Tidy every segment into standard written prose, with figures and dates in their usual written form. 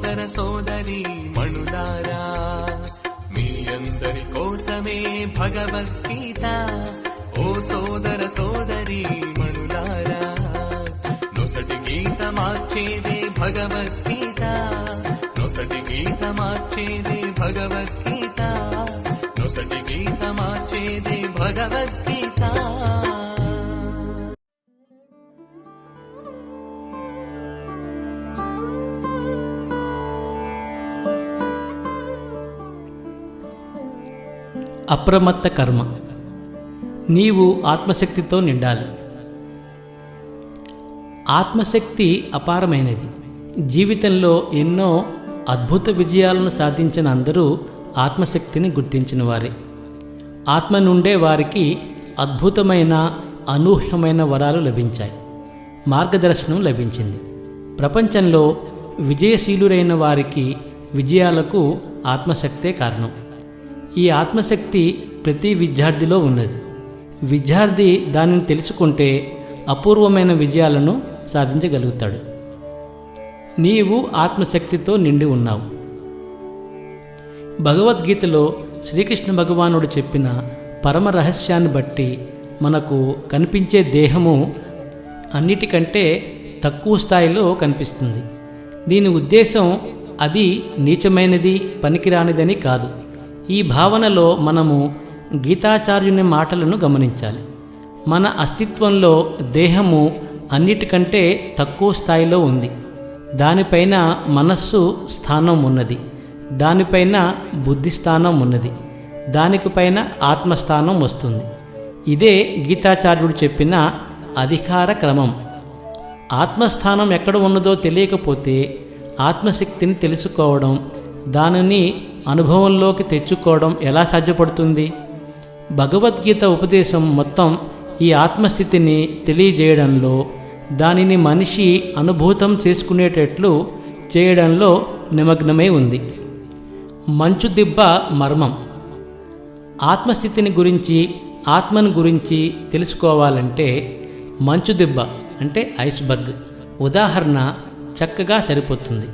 సోదర సోదరి మణులారా, మీ అందరి కోసమే భగవద్గీత. ఓ సోదర సోదరి మణులారా, నొసటి గీత మార్చేదే భగవద్గీత, నొసటి గీత మార్చేదే భగవద్గీత, నొసటి గీత మార్చేదే భగవద్గీత. అప్రమత్త కర్మ. నీవు ఆత్మశక్తితో నిండాలి. ఆత్మశక్తి అపారమైనది. జీవితంలో ఎన్నో అద్భుత విజయాలను సాధించిన అందరూ ఆత్మశక్తిని గుర్తించిన వారే. ఆత్మ నుండే వారికి అద్భుతమైన అనూహ్యమైన వరాలు లభించాయి, మార్గదర్శనం లభించింది. ప్రపంచంలో విజయశీలురైన వారికి విజయాలకు ఆత్మశక్తే కారణం. ఈ ఆత్మశక్తి ప్రతి విద్యార్థిలో ఉన్నది. విద్యార్థి దానిని తెలుసుకుంటే అపూర్వమైన విజయాలను సాధించగలుగుతాడు. నీవు ఆత్మశక్తితో నిండి ఉన్నావు. భగవద్గీతలో శ్రీకృష్ణ భగవానుడు చెప్పిన పరమ రహస్యాన్ని బట్టి మనకు కనిపించే దేహము అన్నిటికంటే తక్కువ స్థాయిలో కనిపిస్తుంది. దీని ఉద్దేశం అది నీచమైనది, పనికిరానిదని కాదు. ఈ భావనలో మనము గీతాచార్యుని మాటలను గమనించాలి. మన అస్తిత్వంలో దేహము అన్నిటికంటే తక్కువ స్థాయిలో ఉంది. దానిపైన మనస్సు స్థానం ఉన్నది, దానిపైన బుద్ధి స్థానం ఉన్నది, దానిపైన ఆత్మస్థానం వస్తుంది. ఇదే గీతాచార్యుడు చెప్పిన అధికార క్రమం. ఆత్మస్థానం ఎక్కడ ఉన్నదో తెలియకపోతే ఆత్మశక్తిని తెలుసుకోవడం, దానిని అనుభవంలోకి తెచ్చుకోవడం ఎలా సాధ్యపడుతుంది? భగవద్గీత ఉపదేశం మొత్తం ఈ ఆత్మస్థితిని తెలియజేయడంలో, దానిని మనిషి అనుభూతం చేసుకునేటట్లు చేయడంలో నిమగ్నమై ఉంది. మంచుదిబ్బ మర్మం. ఆత్మస్థితిని గురించి, ఆత్మను గురించి తెలుసుకోవాలంటే మంచుదిబ్బ అంటే ఐస్బర్గ్ ఉదాహరణ చక్కగా సరిపోతుంది.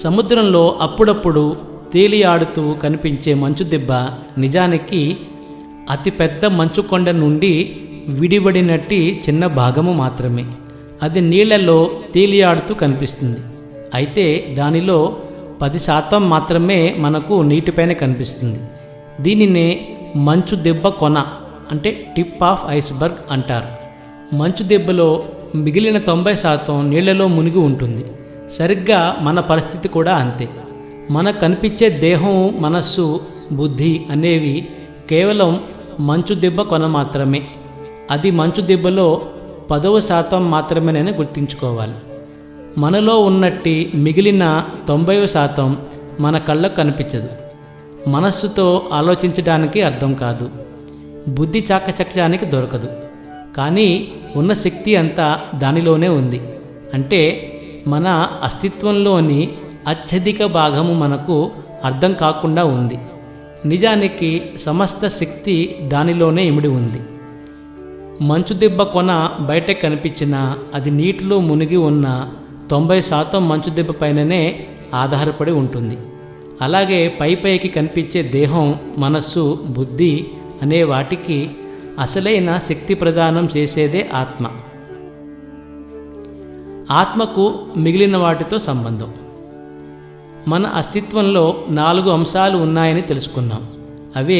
సముద్రంలో అప్పుడప్పుడు తేలియాడుతూ కనిపించే మంచుదిబ్బ నిజానికి అతిపెద్ద మంచుకొండ నుండి విడివడినట్టి చిన్న భాగము మాత్రమే. అది నీళ్లలో తేలియాడుతూ కనిపిస్తుంది. అయితే దానిలో 10% మాత్రమే మనకు నీటిపైన కనిపిస్తుంది. దీనినే మంచుదిబ్బ కొన అంటే టిప్ ఆఫ్ ఐస్బర్గ్ అంటారు. మంచుదిబ్బలో మిగిలిన 90% నీళ్లలో మునిగి ఉంటుంది. సరిగ్గా మన పరిస్థితి కూడా అంతే. మనకు కనిపించే దేహం, మనస్సు, బుద్ధి అనేవి కేవలం మంచుదిబ్బ కొన మాత్రమే. అది మంచుదిబ్బలో 10% మాత్రమేనని గుర్తుంచుకోవాలి. మనలో ఉన్నట్టి మిగిలిన 90% మన కళ్ళకు కనిపించదు. మనస్సుతో ఆలోచించడానికి అర్థం కాదు, బుద్ధి చాకచక్యానికి దొరకదు. కానీ ఉన్న శక్తి అంతా దానిలోనే ఉంది. అంటే మన అస్తిత్వంలోని అత్యధిక భాగము మనకు అర్థం కాకుండా ఉంది. నిజానికి సమస్త శక్తి దానిలోనే ఇమిడి ఉంది. మంచుదిబ్బ కొన బయట కనిపించినా అది నీటిలో మునిగి ఉన్న 90% మంచుదిబ్బ పైననే ఆధారపడి ఉంటుంది. అలాగే పైకి కనిపించే దేహం, మనస్సు, బుద్ధి అనే వాటికి అసలైన శక్తి ప్రదానం చేసేదే ఆత్మ. ఆత్మకు మిగిలిన వాటితో సంబంధం. మన అస్తిత్వంలో 4 అంశాలు ఉన్నాయని తెలుసుకున్నాం. అవే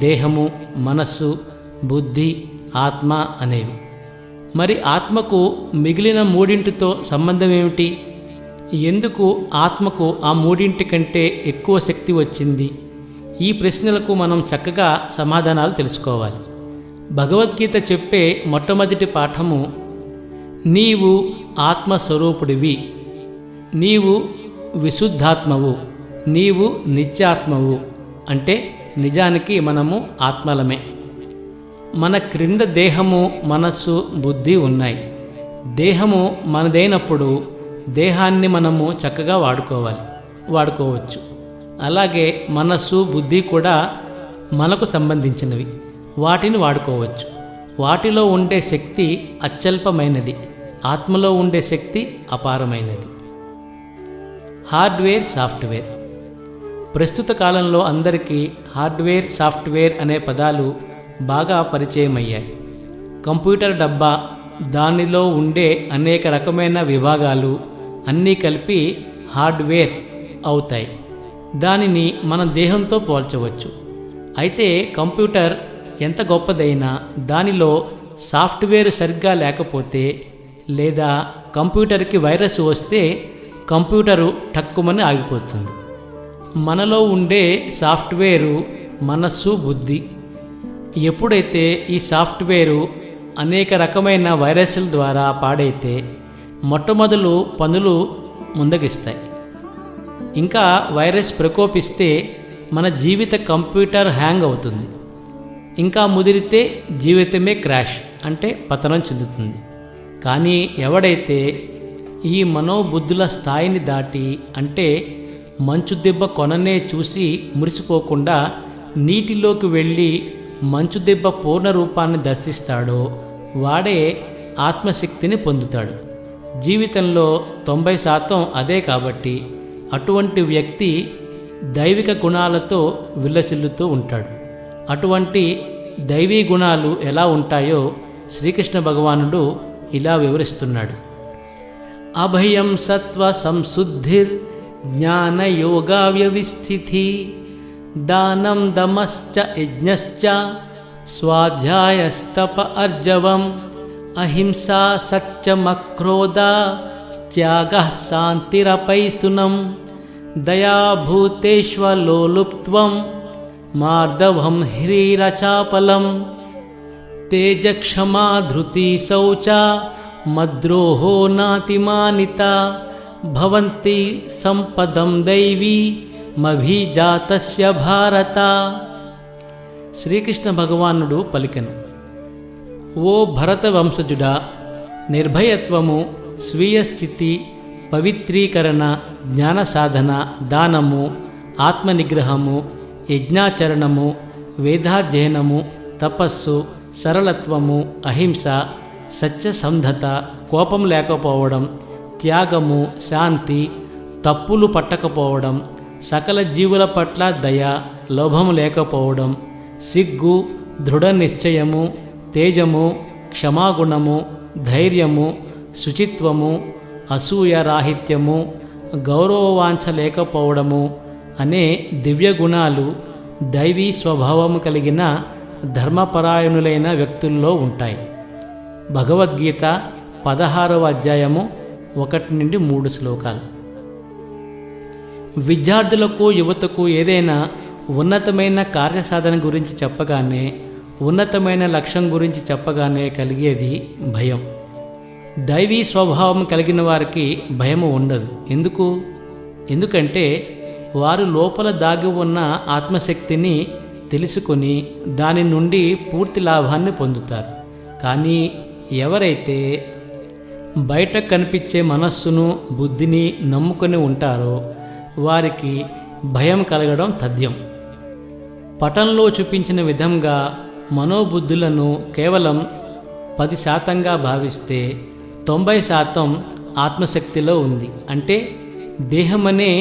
దేహము, మనస్సు, బుద్ధి, ఆత్మ అనేవి. మరి ఆత్మకు మిగిలిన 3టితో సంబంధం ఏమిటి? ఎందుకు ఆత్మకు ఆ 3టి కంటే ఎక్కువ శక్తి వచ్చింది? ఈ ప్రశ్నలకు మనం చక్కగా సమాధానాలు తెలుసుకోవాలి. భగవద్గీత చెప్పే మొట్టమొదటి పాఠము, నీవు ఆత్మస్వరూపుడివి, నీవు విశుద్ధాత్మవు, నీవు నిత్యాత్మవు. అంటే నిజానికి మనము ఆత్మలమే. మన క్రింద దేహము, మనస్సు, బుద్ధి ఉన్నాయి. దేహము మనదైనప్పుడు దేహాన్ని మనము చక్కగా వాడుకోవచ్చు. అలాగే మనస్సు, బుద్ధి కూడా మనకు సంబంధించినవి, వాటిని వాడుకోవచ్చు. వాటిలో ఉండే శక్తి అత్యల్పమైనది, ఆత్మలో ఉండే శక్తి అపారమైనది. Hardware, software. ప్రస్తుత కాలంలో అందరికీ హార్డ్వేర్, సాఫ్ట్వేర్ అనే పదాలు బాగా పరిచయమయ్యాయి. కంప్యూటర్ డబ్బా, దానిలో ఉండే అనేక రకమైన విభాగాలు అన్నీ కలిపి హార్డ్వేర్ అవుతాయి. దానిని మన దేహంతో పోల్చవచ్చు. అయితే కంప్యూటర్ ఎంత గొప్పదైనా దానిలో సాఫ్ట్వేర్ సరిగ్గా లేకపోతే లేదా కంప్యూటర్కి వైరస్ వస్తే కంప్యూటరు టక్కుమని ఆగిపోతుంది. మనలో ఉండే సాఫ్ట్వేరు మనస్సు, బుద్ధి. ఎప్పుడైతే ఈ సాఫ్ట్వేరు అనేక రకమైన వైరస్ల ద్వారా పాడైతే మొట్టమొదలు పనులు ముందగిస్తాయి. ఇంకా వైరస్ ప్రకోపిస్తే మన జీవిత కంప్యూటర్ హ్యాంగ్ అవుతుంది. ఇంకా ముదిరితే జీవితమే క్రాష్ అంటే పతనం చెందుతుంది. కానీ ఎవడైతే ఈ మనోబుద్ధుల స్థాయిని దాటి, అంటే మంచు దెబ్బ కొననే చూసి మురిసిపోకుండా నీటిలోకి వెళ్ళి మంచు దెబ్బ పూర్ణ రూపాన్ని దర్శిస్తాడో వాడే ఆత్మశక్తిని పొందుతాడు. జీవితంలో 90% అదే. కాబట్టి అటువంటి వ్యక్తి దైవిక గుణాలతో విలసిల్లుతూ ఉంటాడు. అటువంటి దైవీ గుణాలు ఎలా ఉంటాయో శ్రీకృష్ణ భగవానుడు ఇలా వివరిస్తున్నాడు. అభయం సత్వ సంశుద్ధిర్ జ్ఞానయోగా వ్యవిస్థితి దానం దమశ్చ యజ్ఞశ్చ స్వాధ్యాయస్తప అర్జవం అహింసా సత్యమక్రోధ త్యాగః శాంతిరపైసునం దయాభూతేష్వలోలుప్త్వం మార్దవం హ్రీరచాపలం తేజక్షమా ధృతి శౌచ మద్రోహో నాతిమానిత భవంతి సంపదం దైవీ మభిజాతస్య భారత. శ్రీకృష్ణ భగవానుడు పలికెను, ఓ భరత వంశజుడా, నిర్భయత్వము, స్వీయ స్థితి, పవిత్రీకరణ, జ్ఞాన సాధన, దానము, ఆత్మనిగ్రహము, యజ్ఞాచరణము, వేదాధ్యయనము, తపస్సు, సరళత్వము, అహింస, సత్యసంధత, కోపం లేకపోవడం, త్యాగము, శాంతి, తప్పులు పట్టకపోవడం, సకల జీవుల పట్ల దయ, లోభము లేకపోవడం, సిగ్గు, దృఢ నిశ్చయము, తేజము, క్షమాగుణము, ధైర్యము, శుచిత్వము, అసూయ రాహిత్యము, గౌరవవాంఛ లేకపోవడము అనే దివ్య గుణాలు దైవీ స్వభావము కలిగిన ధర్మపరాయణులైన వ్యక్తుల్లో ఉంటాయి. భగవద్గీత 16వ అధ్యాయము 1-3 శ్లోకాలు. విద్యార్థులకు, యువతకు ఏదైనా ఉన్నతమైన కార్యసాధన గురించి చెప్పగానే, ఉన్నతమైన లక్ష్యం గురించి చెప్పగానే కలిగేది భయం. దైవీ స్వభావం కలిగిన వారికి భయము ఉండదు. ఎందుకంటే వారు లోపల దాగి ఉన్న ఆత్మశక్తిని తెలుసుకొని దాని నుండి పూర్తి లాభాన్ని పొందుతారు. కానీ ఎవరైతే బయట కనిపించే మనస్సును, బుద్ధిని నమ్ముకొని ఉంటారో వారికి భయం కలగడం తథ్యం. పటంలో చూపించిన విధంగా మనోబుద్ధులను కేవలం 10% భావిస్తే 90% ఆత్మశక్తిలో ఉంది. అంటే దేహమనే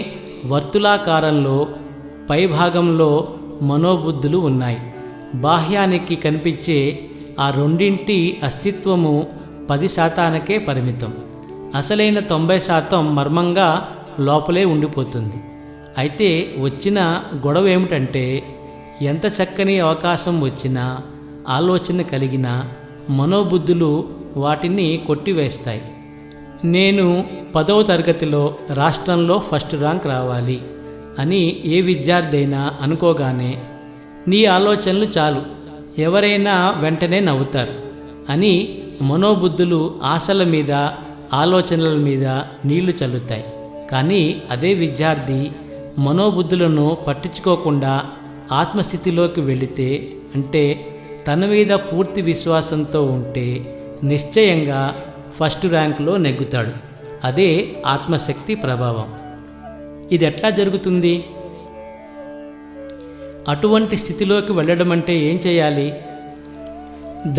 వర్తులాకారంలో పైభాగంలో మనోబుద్ధులు ఉన్నాయి. బాహ్యానికి కనిపించే ఆ రెండింటి అస్తిత్వము 10%కే పరిమితం. అసలైన 90% మర్మంగా లోపలే ఉండిపోతుంది. అయితే వచ్చిన గొడవ ఏమిటంటే, ఎంత చక్కని అవకాశం వచ్చినా, ఆలోచన కలిగినా మనోబుద్ధులు వాటిని కొట్టివేస్తాయి. నేను 10వ తరగతిలో రాష్ట్రంలో ఫస్ట్ ర్యాంక్ రావాలి అని ఏ విద్యార్థి అయినా అనుకోగానే, నీ ఆలోచనలు చాలు, ఎవరైనా వెంటనే నవ్వుతారు అని మనోబుద్ధులు ఆశల మీద, ఆలోచనల మీద నీళ్లు చల్లుతాయి. కానీ అదే విద్యార్థి మనోబుద్ధులను పట్టించుకోకుండా ఆత్మస్థితిలోకి వెళితే, అంటే తన మీద పూర్తి విశ్వాసంతో ఉంటే నిశ్చయంగా ఫస్ట్ ర్యాంకులో నెగ్గుతాడు. అదే ఆత్మశక్తి ప్రభావం. ఇది ఎట్లా జరుగుతుంది? అటువంటి స్థితిలోకి వెళ్ళడం అంటే ఏం చేయాలి?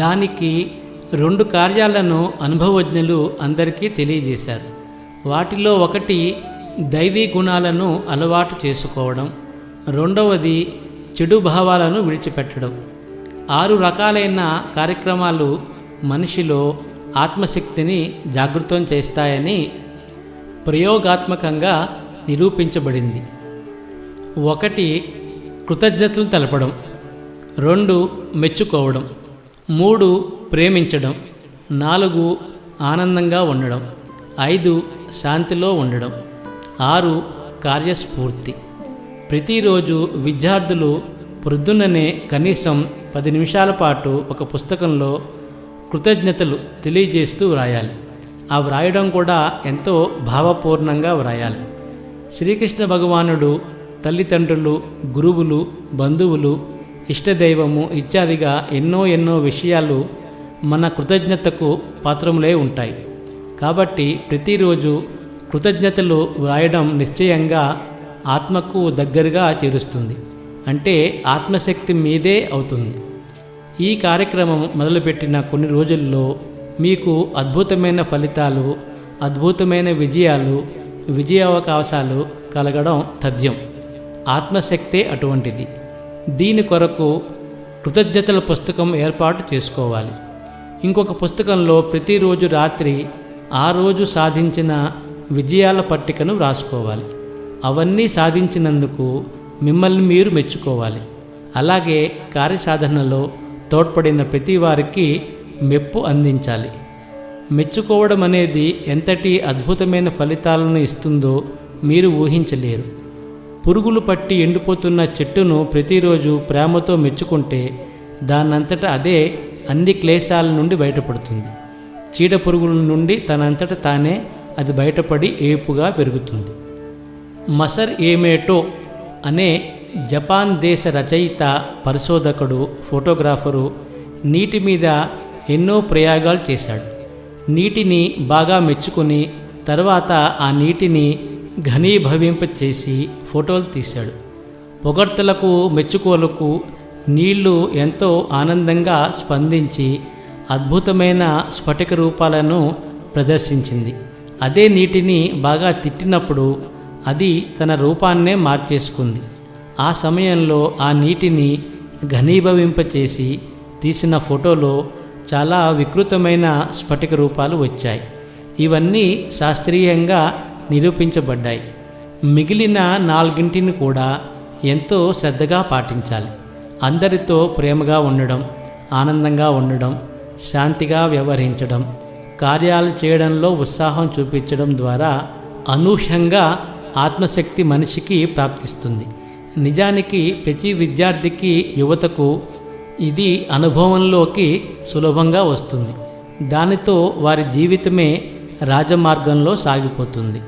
దానికి 2 కార్యాలను అనుభవజ్ఞులు అందరికీ తెలియజేశారు. వాటిలో ఒకటి దైవీ గుణాలను అలవాటు చేసుకోవడం. రెండవది చెడు భావాలను విడిచిపెట్టడం. 6 రకాలైన కార్యక్రమాలు మనిషిలో ఆత్మశక్తిని జాగృతం చేస్తాయని ప్రయోగాత్మకంగా నిరూపించబడింది. 1 కృతజ్ఞతలు తెలపడం, 2 మెచ్చుకోవడం, 3 ప్రేమించడం, 4 ఆనందంగా ఉండడం, 5 శాంతిలో ఉండడం, 6 కార్యస్ఫూర్తి. ప్రతిరోజు విద్యార్థులు పొద్దున్ననే కనీసం 10 నిమిషాల పాటు ఒక పుస్తకంలో కృతజ్ఞతలు తెలియజేస్తూ వ్రాయాలి. ఆ వ్రాయడం కూడా ఎంతో భావపూర్ణంగా వ్రాయాలి. శ్రీకృష్ణ భగవానుడు తల్లిదండ్రులు, గురువులు, బంధువులు, ఇష్టదైవము ఇత్యాదిగా ఎన్నో విషయాలు మన కృతజ్ఞతకు పాత్రములై ఉంటాయి. కాబట్టి ప్రతిరోజు కృతజ్ఞతలు వ్రాయడం నిశ్చయంగా ఆత్మకు దగ్గరగా చేరుస్తుంది. అంటే ఆత్మశక్తి మీదే అవుతుంది. ఈ కార్యక్రమం మొదలుపెట్టిన కొన్ని రోజుల్లో మీకు అద్భుతమైన ఫలితాలు, అద్భుతమైన విజయాలు, విజయావకాశాలు కలగడం తథ్యం. ఆత్మశక్తే అటువంటిది. దీని కొరకు కృతజ్ఞతల పుస్తకం ఏర్పాటు చేసుకోవాలి. ఇంకొక పుస్తకంలో ప్రతిరోజు రాత్రి ఆ రోజు సాధించిన విజయాల పట్టికను వ్రాసుకోవాలి. అవన్నీ సాధించినందుకు మిమ్మల్ని మీరు మెచ్చుకోవాలి. అలాగే కార్యసాధనలో తోడ్పడిన ప్రతి వారికి మెప్పు అందించాలి. మెచ్చుకోవడం అనేది ఎంతటి అద్భుతమైన ఫలితాలను ఇస్తుందో మీరు ఊహించలేరు. పురుగులు పట్టి ఎండిపోతున్న చెట్టును ప్రతిరోజు ప్రేమతో మెచ్చుకుంటే దానంతట అదే అన్ని క్లేశాల నుండి బయటపడుతుంది. చీడ పురుగుల నుండి తనంతట తానే అది బయటపడి ఏపుగా పెరుగుతుంది. మసర్ ఏమేటో అనే జపాన్ దేశ రచయిత, పరిశోధకుడు, ఫోటోగ్రాఫరు నీటి మీద ఎన్నో ప్రయోగాలు చేశాడు. నీటిని బాగా మెచ్చుకొని తర్వాత ఆ నీటిని ఘనీభవింపచేసి ఫోటోలు తీశాడు. పొగడ్తలకు, మెచ్చుకోలకు నీళ్లు ఎంతో ఆనందంగా స్పందించి అద్భుతమైన స్ఫటిక రూపాలను ప్రదర్శించింది. అదే నీటిని బాగా తిట్టినప్పుడు అది తన రూపాన్నే మార్చేసుకుంది. ఆ సమయంలో ఆ నీటిని ఘనీభవింపచేసి తీసిన ఫోటోలో చాలా వికృతమైన స్ఫటిక రూపాలు వచ్చాయి. ఇవన్నీ శాస్త్రీయంగా నిరూపించబడ్డాయి. మిగిలిన 4 కూడా ఎంతో శ్రద్ధగా పాటించాలి. అందరితో ప్రేమగా ఉండడం, ఆనందంగా ఉండడం, శాంతిగా వ్యవహరించడం, కార్యాలు చేయడంలో ఉత్సాహం చూపించడం ద్వారా అనూహ్యంగా ఆత్మశక్తి మనిషికి ప్రాప్తిస్తుంది. నిజానికి ప్రతి విద్యార్థికి, యువతకు ఇది అనుభవంలోకి సులభంగా వస్తుంది. దానితో వారి జీవితమే రాజమార్గంలో సాగిపోతుంది.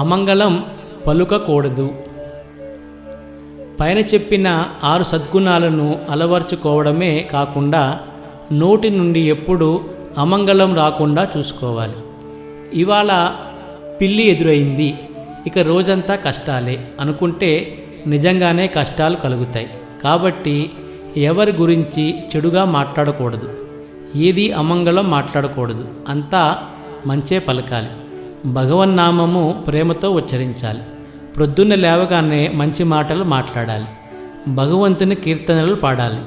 అమంగళం పలుకకూడదు. పైన చెప్పిన 6 సద్గుణాలను అలవర్చుకోవడమే కాకుండా నోటి నుండి ఎప్పుడూ అమంగళం రాకుండా చూసుకోవాలి. ఇవాళ పిల్లి ఎదురైంది, ఇక రోజంతా కష్టాలే అనుకుంటే నిజంగానే కష్టాలు కలుగుతాయి. కాబట్టి ఎవరి గురించి చెడుగా మాట్లాడకూడదు, ఏది అమంగళం మాట్లాడకూడదు, అంతా మంచే పలకాలి. భగవన్నామము ప్రేమతో ఉచ్చరించాలి. ప్రొద్దున్న లేవగానే మంచి మాటలు మాట్లాడాలి. భగవంతుని కీర్తనలు పాడాలి.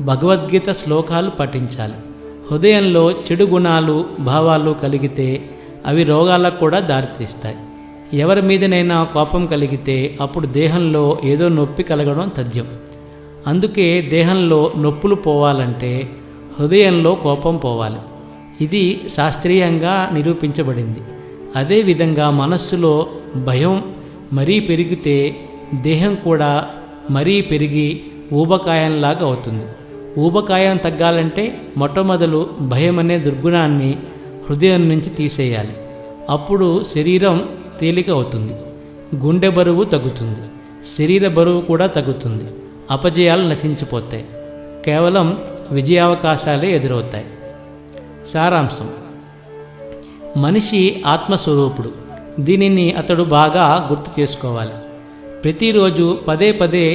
భగవద్గీత శ్లోకాలు పఠించాలి. హృదయంలో చెడు గుణాలు, భావాలు కలిగితే అవి రోగాలకు కూడా దారితీస్తాయి. ఎవరి మీదనైనా కోపం కలిగితే అప్పుడు దేహంలో ఏదో నొప్పి కలగడం తథ్యం. అందుకే దేహంలో నొప్పులు పోవాలంటే హృదయంలో కోపం పోవాలి. ఇది శాస్త్రీయంగా నిరూపించబడింది. అదేవిధంగా మనస్సులో భయం మరీ పెరిగితే దేహం కూడా మరీ పెరిగి ఊబకాయంలాగా అవుతుంది. ఊబకాయం తగ్గాలంటే మొట్టమొదలు భయం అనే దుర్గుణాన్ని హృదయం నుంచి తీసేయాలి. అప్పుడు శరీరం తేలిక అవుతుంది, గుండె బరువు తగ్గుతుంది, శరీర బరువు కూడా తగ్గుతుంది, అపజయాలు నశించిపోతాయి, కేవలం విజయావకాశాలే ఎదురవుతాయి. సారాంశం: మనిషి ఆత్మస్వరూపుడు. దీనిని అతడు బాగా గుర్తు చేసుకోవాలి. ప్రతిరోజు పదే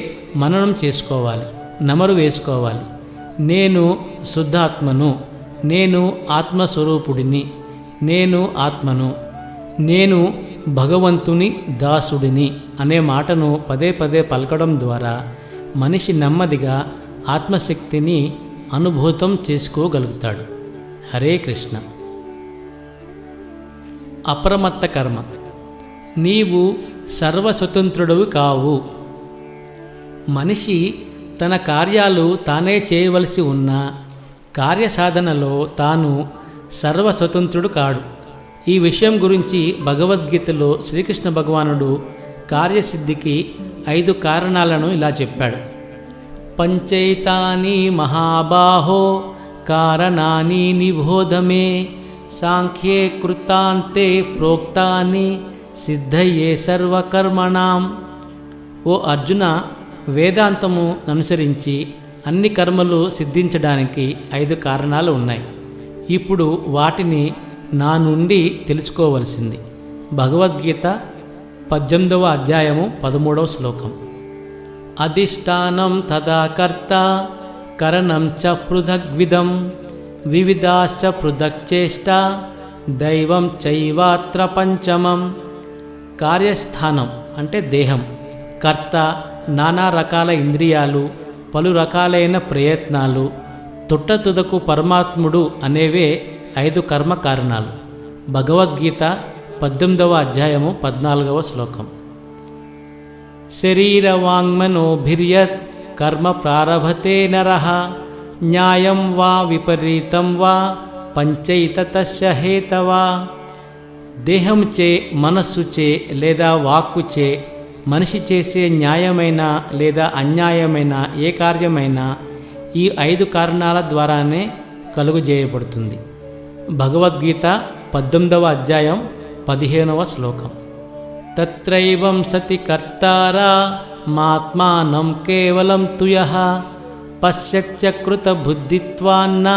మననం చేసుకోవాలి, నమరు వేసుకోవాలి. నేను శుద్ధాత్మను, నేను ఆత్మస్వరూపుడిని, నేను ఆత్మను, నేను భగవంతుని దాసుడిని అనే మాటను పదే పదే పలకడం ద్వారా మనిషి నెమ్మదిగా ఆత్మశక్తిని అనుభూతం చేసుకోగలుగుతాడు. హరే కృష్ణ. అప్రమత్త కర్మ. నీవు సర్వస్వతంత్రుడవు కావు. మనిషి తన కార్యాలు తానే చేయవలసి ఉన్న కార్యసాధనలో తాను సర్వస్వతంత్రుడు కాడు. ఈ విషయం గురించి భగవద్గీతలో శ్రీకృష్ణ భగవానుడు కార్యసిద్ధికి 5 కారణాలను ఇలా చెప్పాడు. పంచైతాని మహాబాహో కారణాని నిబోధమే సాంఖ్యే కృతాంతే ప్రోక్తాని సిద్ధయే సర్వకర్మణాం. ఓ అర్జున, వేదాంతము అనుసరించి అన్ని కర్మలు సిద్ధించడానికి 5 కారణాలు ఉన్నాయి. ఇప్పుడు వాటిని నా నుండి తెలుసుకోవలసింది. భగవద్గీత 18వ అధ్యాయము 13వ శ్లోకం. అధిష్టానం తదా కర్త కరణం చ పృథగ్విధం వివిధాశ్చ పృథక్చేష్ట దైవం చైవాత్ర పంచమం. కార్యస్థానం అంటే దేహం, కర్త నానా రకాల ఇంద్రియాలు, పలు రకాలైన ప్రయత్నాలు, తుట్టతుదకు పరమాత్ముడు అనేవే 5 కర్మ కారణాలు. భగవద్గీత 18వ అధ్యాయము 14వ శ్లోకం. శరీరవాంగ్మనోభిర్యత్ కర్మ ప్రారభతే నరః న్యాయం వా విపరీతం వా పంచైతతస్య హేతవా. దేహంచే, మనస్సుచే లేదా వాక్కుచే మనిషి చేసే న్యాయమైన లేదా అన్యాయమైన ఏ కార్యమైనా ఈ 5 కారణాల ద్వారానే కలుగజేయబడుతుంది. భగవద్గీత 18వ అధ్యాయం 15వ శ్లోకం. తత్రైవం సతి కర్తారా మాత్మానం కేవలం తుయః పశ్యత్య కృత బుద్ధిత్వాన్న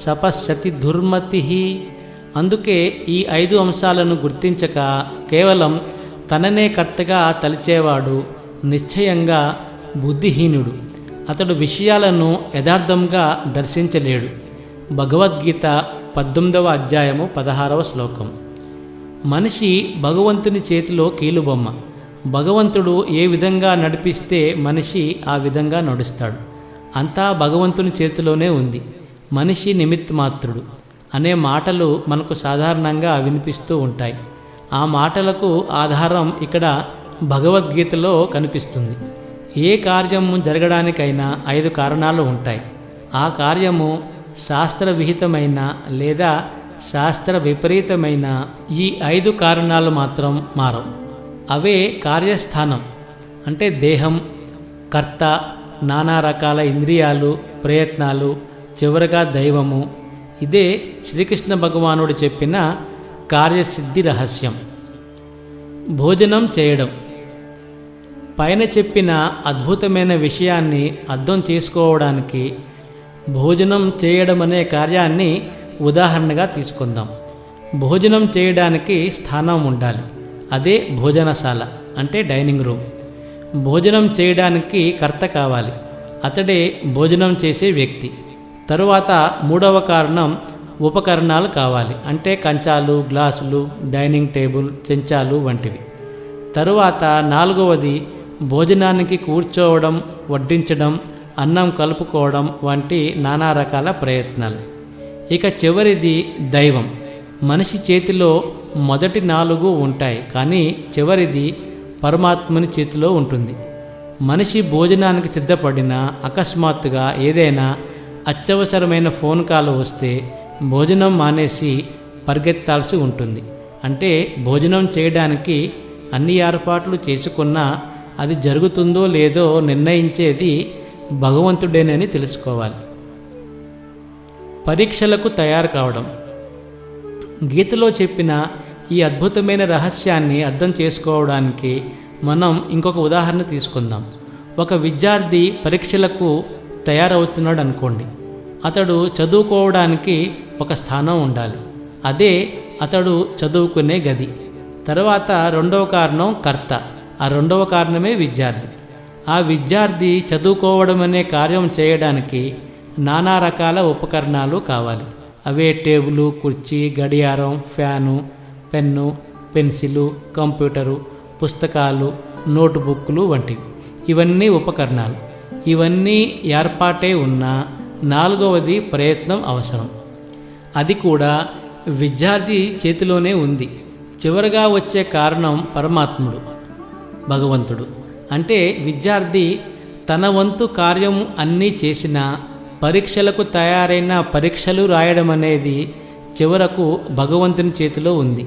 సపశ్యతి దుర్మతిః. అందుకే ఈ 5 అంశాలను గుర్తించక కేవలం తననే కర్తగా తలిచేవాడు నిశ్చయంగా బుద్ధిహీనుడు. అతడు విషయాలను యథార్థంగా దర్శించలేడు. భగవద్గీత 18వ అధ్యాయము 16వ శ్లోకం. మనిషి భగవంతుని చేతిలో కీలుబొమ్మ. భగవంతుడు ఏ విధంగా నడిపిస్తే మనిషి ఆ విధంగా నడుస్తాడు. అంతా భగవంతుని చేతిలోనే ఉంది. మనిషి నిమిత్తమాత్రుడు అనే మాటలు మనకు సాధారణంగా వినిపిస్తూ ఉంటాయి. ఆ మాటలకు ఆధారం ఇక్కడ భగవద్గీతలో కనిపిస్తుంది. ఏ కార్యము జరగడానికైనా 5 కారణాలు ఉంటాయి. ఆ కార్యము శాస్త్ర విహితమైన లేదా శాస్త్ర విపరీతమైన ఈ 5 కారణాలు మాత్రం మారవు. అవే కార్యస్థానం అంటే దేహం, కర్త, నానా రకాల ఇంద్రియాలు, ప్రయత్నాలు, చివరగా దైవము. ఇదే శ్రీకృష్ణ భగవానుడు చెప్పిన కార్యసిద్ధి రహస్యం. భోజనం చేయడం. పైన చెప్పిన అద్భుతమైన విషయాన్ని అర్థం చేసుకోవడానికి భోజనం చేయడం అనే కార్యాన్ని ఉదాహరణగా తీసుకుందాం. భోజనం చేయడానికి స్థానం ఉండాలి. అదే భోజనశాల అంటే డైనింగ్ రూమ్. భోజనం చేయడానికి కర్త కావాలి. అతడే భోజనం చేసే వ్యక్తి. తరువాత 3వ కారణం ఉపకరణాలు కావాలి. అంటే కంచాలు, గ్లాసులు, డైనింగ్ టేబుల్, చెంచాలు వంటివి. తరువాత 4వది భోజనానికి కూర్చోవడం, వడ్డించడం, అన్నం కలుపుకోవడం వంటి నానా రకాల ప్రయత్నాలు. ఇక చివరిది దైవం. మనిషి చేతిలో మొదటి 4 ఉంటాయి, కానీ చివరిది పరమాత్మని చేతిలో ఉంటుంది. మనిషి భోజనానికి సిద్ధపడినా అకస్మాత్తుగా ఏదైనా అత్యవసరమైన ఫోన్ కాల్ వస్తే భోజనం మానేసి పరిగెత్తాల్సి ఉంటుంది. అంటే భోజనం చేయడానికి అన్ని ఏర్పాట్లు చేసుకున్నా అది జరుగుతుందో లేదో నిర్ణయించేది భగవంతుడేనని తెలుసుకోవాలి. పరీక్షలకు తయారు కావడం. గీతలో చెప్పిన ఈ అద్భుతమైన రహస్యాన్ని అర్థం చేసుకోవడానికి మనం ఇంకొక ఉదాహరణ తీసుకుందాం. ఒక విద్యార్థి పరీక్షలకు తయారవుతున్నాడు అనుకోండి. అతడు చదువుకోవడానికి ఒక స్థానం ఉండాలి. అదే అతడు చదువుకునే గది. తర్వాత 2వ కారణం కర్త. ఆ 2వ కారణమే విద్యార్థి. ఆ విద్యార్థి చదువుకోవడం అనే కార్యం చేయడానికి నానా రకాల ఉపకరణాలు కావాలి. అవే టేబులు, కుర్చీ, గడియారం, ఫ్యాను, పెన్ను, పెన్సిలు, కంప్యూటరు, పుస్తకాలు, నోటుబుక్లు వంటివి. ఇవన్నీ ఉపకరణాలు. ఇవన్నీ ఏర్పాటే ఉన్నా నాలుగవది ప్రయత్నం అవసరం. అది కూడా విద్యార్థి చేతిలోనే ఉంది. చివరగా వచ్చే కారణం పరమాత్ముడు, భగవంతుడు. అంటే విద్యార్థి తన వంతు కార్యం అన్నీ చేసినా పరీక్షలకు తయారైన పరీక్షలు రాయడం అనేది చివరకు భగవంతుని చేతిలో ఉంది.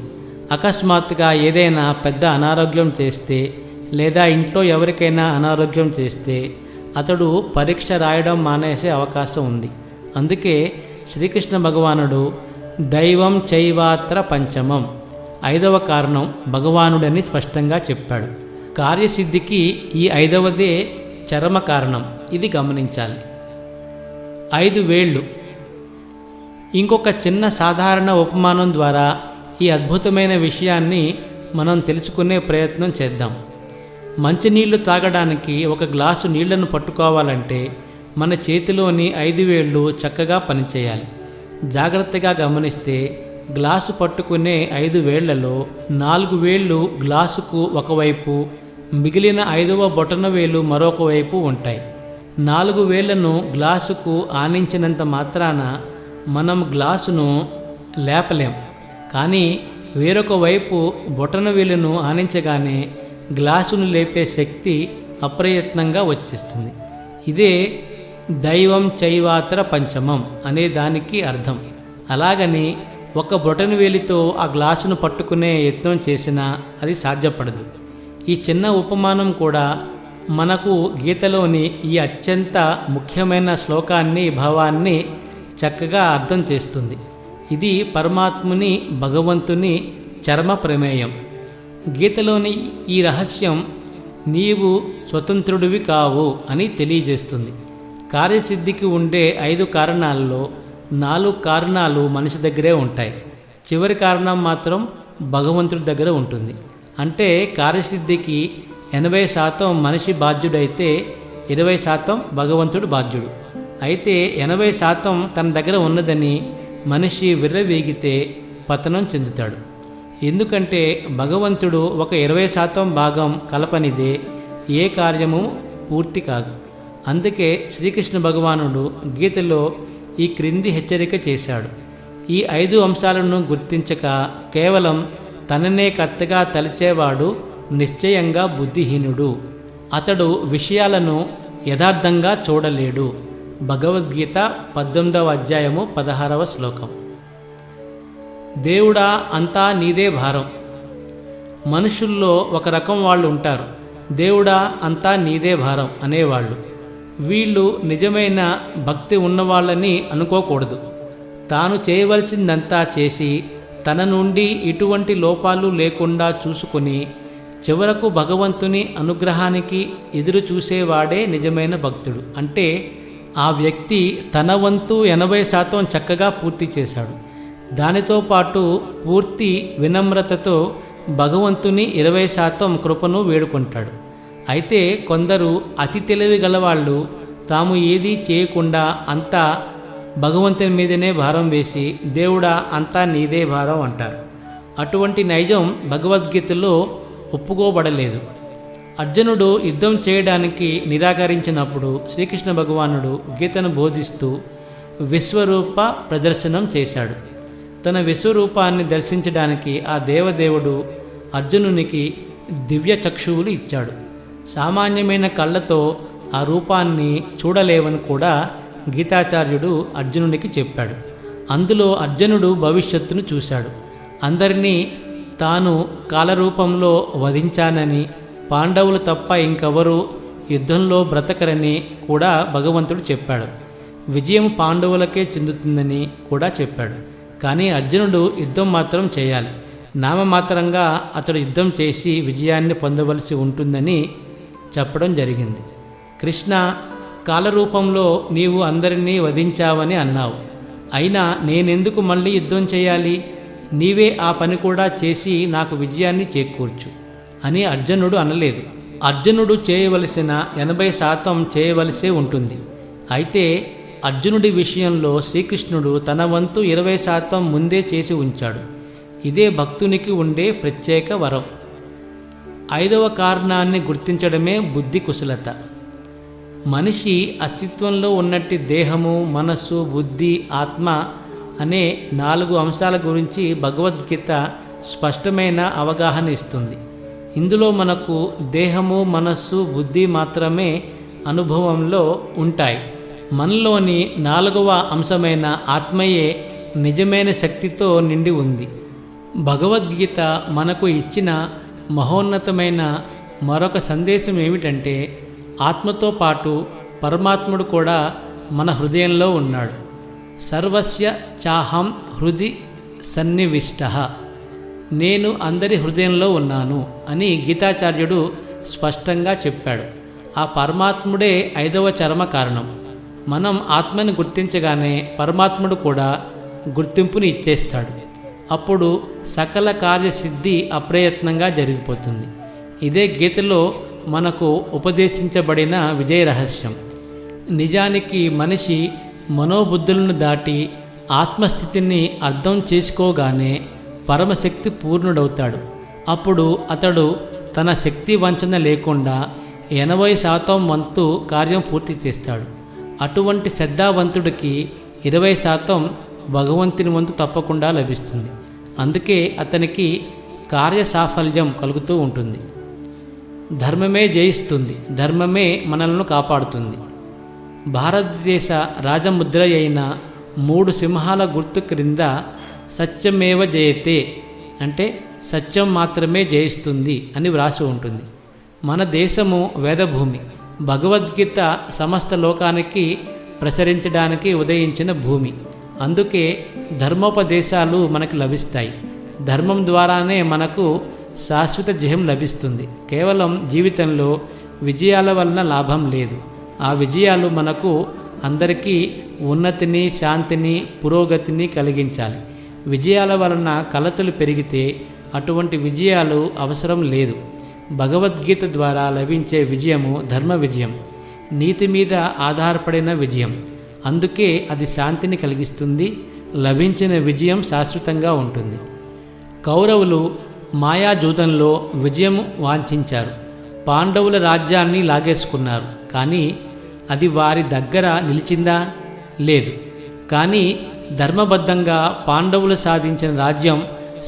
అకస్మాత్తుగా ఏదైనా పెద్ద అనారోగ్యం చేస్తే లేదా ఇంట్లో ఎవరికైనా అనారోగ్యం చేస్తే అతడు పరీక్ష రాయడం మానేసే అవకాశం ఉంది. అందుకే శ్రీకృష్ణ భగవానుడు దైవం చైవాత్ర పంచమం, 5వ కారణం భగవానుడని స్పష్టంగా చెప్పాడు. కార్యసిద్ధికి ఈ 5వదే చరమ కారణం. ఇది గమనించాలి. 5 వేళ్ళు. ఇంకొక చిన్న సాధారణ ఉపమానం ద్వారా ఈ అద్భుతమైన విషయాన్ని మనం తెలుసుకునే ప్రయత్నం చేద్దాం. మంచినీళ్లు తాగడానికి ఒక గ్లాసు నీళ్లను పట్టుకోవాలంటే మన చేతిలోని 5 వేళ్ళు చక్కగా పనిచేయాలి. జాగ్రత్తగా గమనిస్తే గ్లాసు పట్టుకునే 5 వేళ్లలో 4 వేళ్ళు గ్లాసుకు ఒకవైపు, మిగిలిన 5వ బొటన వేలు మరొక వైపు ఉంటాయి. 4 వేళ్లను గ్లాసుకు ఆనించినంత మాత్రాన మనం గ్లాసును లేపలేం. కానీ వేరొక వైపు బొటన వేలును ఆనించగానే గ్లాసును లేపే శక్తి అప్రయత్నంగా వచ్చేస్తుంది. ఇదే దైవం చైవాత్ర పంచమం అనే దానికి అర్థం. అలాగని ఒక బొటన వేలితో ఆ గ్లాసును పట్టుకునే యత్నం చేసినా అది సాధ్యపడదు. ఈ చిన్న ఉపమానం కూడా మనకు గీతలోని ఈ అత్యంత ముఖ్యమైన శ్లోకాన్ని, భావాన్ని చక్కగా అర్థం చేస్తుంది. ఇది పరమాత్ముని, భగవంతుని చర్మ ప్రమేయం. గీతలోని ఈ రహస్యం నీవు స్వతంత్రుడివి కావు అని తెలియజేస్తుంది. కార్యసిద్ధికి ఉండే 5 కారణాల్లో 4 కారణాలు మనిషి దగ్గరే ఉంటాయి. చివరి కారణం మాత్రం భగవంతుడి దగ్గర ఉంటుంది. అంటే కార్యసిద్ధికి 80% మనిషి బాధ్యుడైతే 20% భగవంతుడు బాధ్యుడు. అయితే 80% తన దగ్గర ఉన్నదని మనిషి విర్రవీగితే పతనం చెందుతాడు. ఎందుకంటే భగవంతుడు ఒక 20% భాగం కలపనిదే ఏ కార్యము పూర్తి కాదు. అందుకే శ్రీకృష్ణ భగవానుడు గీతలో ఈ క్రింది హెచ్చరిక చేశాడు. ఈ 5 అంశాలను గుర్తించక కేవలం తననే కర్తగా తలిచేవాడు నిశ్చయంగా బుద్ధిహీనుడు. అతడు విషయాలను యథార్థంగా చూడలేడు. భగవద్గీత 18వ అధ్యాయము 16వ శ్లోకం. దేవుడా అంతా నీదే భారం. మనుషుల్లో ఒక రకం వాళ్ళు ఉంటారు, దేవుడా అంతా నీదే భారం అనేవాళ్ళు. వీళ్ళు నిజమైన భక్తి ఉన్నవాళ్ళని అనుకోకూడదు. తాను చేయవలసిందంతా చేసి తన నుండి ఎటువంటి లోపాలు లేకుండా చూసుకుని చివరకు భగవంతుని అనుగ్రహానికి ఎదురు చూసేవాడే నిజమైన భక్తుడు. అంటే ఆ వ్యక్తి తన వంతు 80% చక్కగా పూర్తి చేశాడు. దానితో పాటు పూర్తి వినమ్రతతో భగవంతుని 20% కృపను వేడుకుంటాడు. అయితే కొందరు అతి తెలివి గలవాళ్ళు తాము ఏదీ చేయకుండా అంతా భగవంతుని మీదనే భారం వేసి దేవుడా అంతా నీదే భారం అంటారు. అటువంటి నైజం భగవద్గీతలో ఒప్పుకోబడలేదు. అర్జునుడు యుద్ధం చేయడానికి నిరాకరించినప్పుడు శ్రీకృష్ణ భగవానుడు గీతను బోధిస్తూ విశ్వరూప ప్రదర్శనం చేశాడు. తన విశ్వరూపాన్ని దర్శించడానికి ఆ దేవదేవుడు అర్జునునికి దివ్య చక్షువులు ఇచ్చాడు. సామాన్యమైన కళ్ళతో ఆ రూపాన్ని చూడలేవని కూడా గీతాచార్యుడు అర్జునునికి చెప్పాడు. అందులో అర్జునుడు భవిష్యత్తును చూశాడు. అందరినీ తాను కాలరూపంలో వధించానని, పాండవులు తప్ప ఇంకెవరూ యుద్ధంలో బ్రతకరని కూడా భగవంతుడు చెప్పాడు. విజయం పాండవులకే చెందుతుందని కూడా చెప్పాడు. కానీ అర్జునుడు యుద్ధం మాత్రం చేయాలి, నామమాత్రంగా అతడు యుద్ధం చేసి విజయాన్ని పొందవలసి ఉంటుందని చెప్పడం జరిగింది. కృష్ణ, కాలరూపంలో నీవు అందరినీ వధించావని అన్నావు, అయినా నేనెందుకు మళ్ళీ యుద్ధం చేయాలి? నీవే ఆ పని కూడా చేసి నాకు విజయాన్ని చేకూర్చు అని అర్జునుడు అనలేదు. అర్జునుడు చేయవలసిన 80% చేయవలసే ఉంటుంది. అయితే అర్జునుడి విషయంలో శ్రీకృష్ణుడు తన వంతు 20% ముందే చేసి ఉంచాడు. ఇదే భక్తునికి ఉండే ప్రత్యేక వరం. 5వ కారణాన్ని గుర్తించడమే బుద్ధి కుశలత. మనిషి అస్తిత్వంలో ఉన్నట్టి దేహము, మనస్సు, బుద్ధి, ఆత్మ అనే 4 అంశాల గురించి భగవద్గీత స్పష్టమైన అవగాహన ఇస్తుంది. ఇందులో మనకు దేహము, మనస్సు, బుద్ధి మాత్రమే అనుభవంలో ఉంటాయి. మనలోని 4వ అంశమైన ఆత్మయే నిజమైన శక్తితో నిండి ఉంది. భగవద్గీత మనకు ఇచ్చిన మహోన్నతమైన మరొక సందేశం ఏమిటంటే, ఆత్మతో పాటు పరమాత్ముడు కూడా మన హృదయంలో ఉన్నాడు. సర్వస్య చాహం హృది సన్నివిష్టః, నేను అందరి హృదయంలో ఉన్నాను అని గీతాచార్యుడు స్పష్టంగా చెప్పాడు. ఆ పరమాత్ముడే 5వ చరమ కారణం. మనం ఆత్మని గుర్తించగానే పరమాత్ముడు కూడా గుర్తింపుని ఇచ్చేస్తాడు. అప్పుడు సకల కార్యసిద్ధి అప్రయత్నంగా జరిగిపోతుంది. ఇదే గీతలో మనకు ఉపదేశించబడిన విజయ రహస్యం. నిజానికి మనిషి మనోబుద్ధులను దాటి ఆత్మస్థితిని అర్థం చేసుకోగానే పరమశక్తి పూర్ణుడవుతాడు. అప్పుడు అతడు తన శక్తి వంచన లేకుండా 80% వంతు కార్యం పూర్తి చేస్తాడు. అటువంటి శ్రద్ధావంతుడికి 20% భగవంతుని వంతు తప్పకుండా లభిస్తుంది. అందుకే అతనికి కార్యసాఫల్యం కలుగుతూ ఉంటుంది. ధర్మమే జయిస్తుంది, ధర్మమే మనల్ని కాపాడుతుంది. భారతదేశ రాజముద్ర అయిన 3 సింహాల గుర్తు క్రింద సత్యమేవ జయతే అంటే సత్యం మాత్రమే జయిస్తుంది అని వ్రాసి ఉంటుంది. మన దేశము వేదభూమి. భగవద్గీత సమస్త లోకానికి ప్రసరించడానికి ఉదయించిన భూమి. అందుకే ధర్మోపదేశాలు మనకు లభిస్తాయి. ధర్మం ద్వారానే మనకు శాశ్వత జయం లభిస్తుంది. కేవలం జీవితంలో విజయాల వలన లాభం లేదు. ఆ విజయాలు మనకు అందరికీ ఉన్నతిని, శాంతిని, పురోగతిని కలిగించాలి. విజయాల వలన కలతలు పెరిగితే అటువంటి విజయాలు అవసరం లేదు. భగవద్గీత ద్వారా లభించే విజయము ధర్మ విజయం, నీతి మీద ఆధారపడిన విజయం. అందుకే అది శాంతిని కలిగిస్తుంది. లభించిన విజయం శాశ్వతంగా ఉంటుంది. కౌరవులు మాయాజూదంలో విజయం వాంఛించారు. పాండవుల రాజ్యాన్ని లాగేసుకున్నారు. కానీ అది వారి దగ్గర నిలిచిందా? లేదు. కానీ ధర్మబద్ధంగా పాండవులు సాధించిన రాజ్యం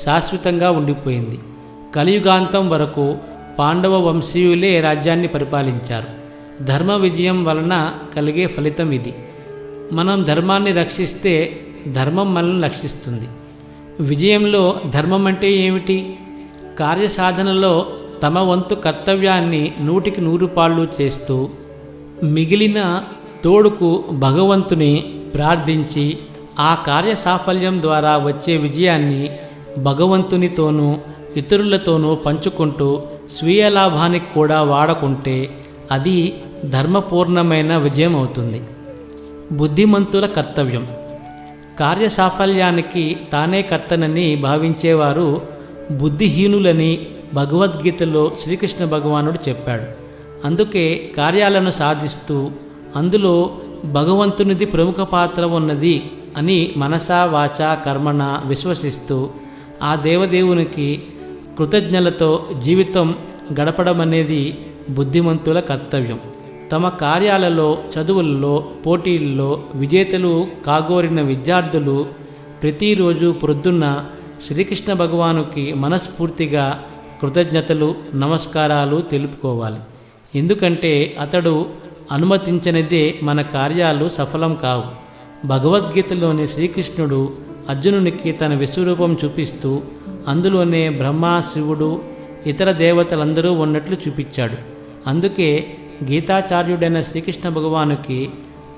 శాశ్వతంగా ఉండిపోయింది. కలియుగాంతం వరకు పాండవ వంశీయులే రాజ్యాన్ని పరిపాలించారు. ధర్మ విజయం వలన కలిగే ఫలితం ఇది. మనం ధర్మాన్ని రక్షిస్తే ధర్మం మనల్ని రక్షిస్తుంది. విజయంలో ధర్మం అంటే ఏమిటి? కార్యసాధనలో తమ వంతు కర్తవ్యాన్ని 100కి 100 పాళ్ళు చేస్తూ మిగిలిన తోడుకు భగవంతుని ప్రార్థించి ఆ కార్య సాఫల్యం ద్వారా వచ్చే విజయాన్ని భగవంతునితోనూ ఇతరులతోనూ పంచుకుంటూ స్వీయ లాభానికి కూడా వాడకుంటే అది ధర్మపూర్ణమైన విజయం అవుతుంది. బుద్ధిమంతుల కర్తవ్యం. కార్యసాఫల్యానికి తానే కర్తనని భావించేవారు బుద్ధిహీనులని భగవద్గీతలో శ్రీకృష్ణ భగవానుడు చెప్పాడు. అందుకే కార్యాలను సాధిస్తూ అందులో భగవంతునిది ప్రముఖ పాత్ర ఉన్నది అని మనసా వాచా కర్మణ విశ్వసిస్తూ ఆ దేవదేవునికి కృతజ్ఞతలతో జీవితం గడపడమనేది బుద్ధిమంతుల కర్తవ్యం. తమ కార్యాలలో, చదువుల్లో, పోటీల్లో విజేతలు కాగోరిన విద్యార్థులు ప్రతిరోజు ప్రొద్దున్న శ్రీకృష్ణ భగవానుకి మనస్ఫూర్తిగా కృతజ్ఞతలు, నమస్కారాలు తెలుపుకోవాలి. ఎందుకంటే అతడు అనుమతించనిదే మన కార్యాలు సఫలం కావు. భగవద్గీతలోని శ్రీకృష్ణుడు అర్జునునికి తన విశ్వరూపం చూపిస్తూ అందులోనే బ్రహ్మ, శివుడు, ఇతర దేవతలందరూ ఉన్నట్లు చూపించాడు. అందుకే గీతాచార్యుడైన శ్రీకృష్ణ భగవానుకి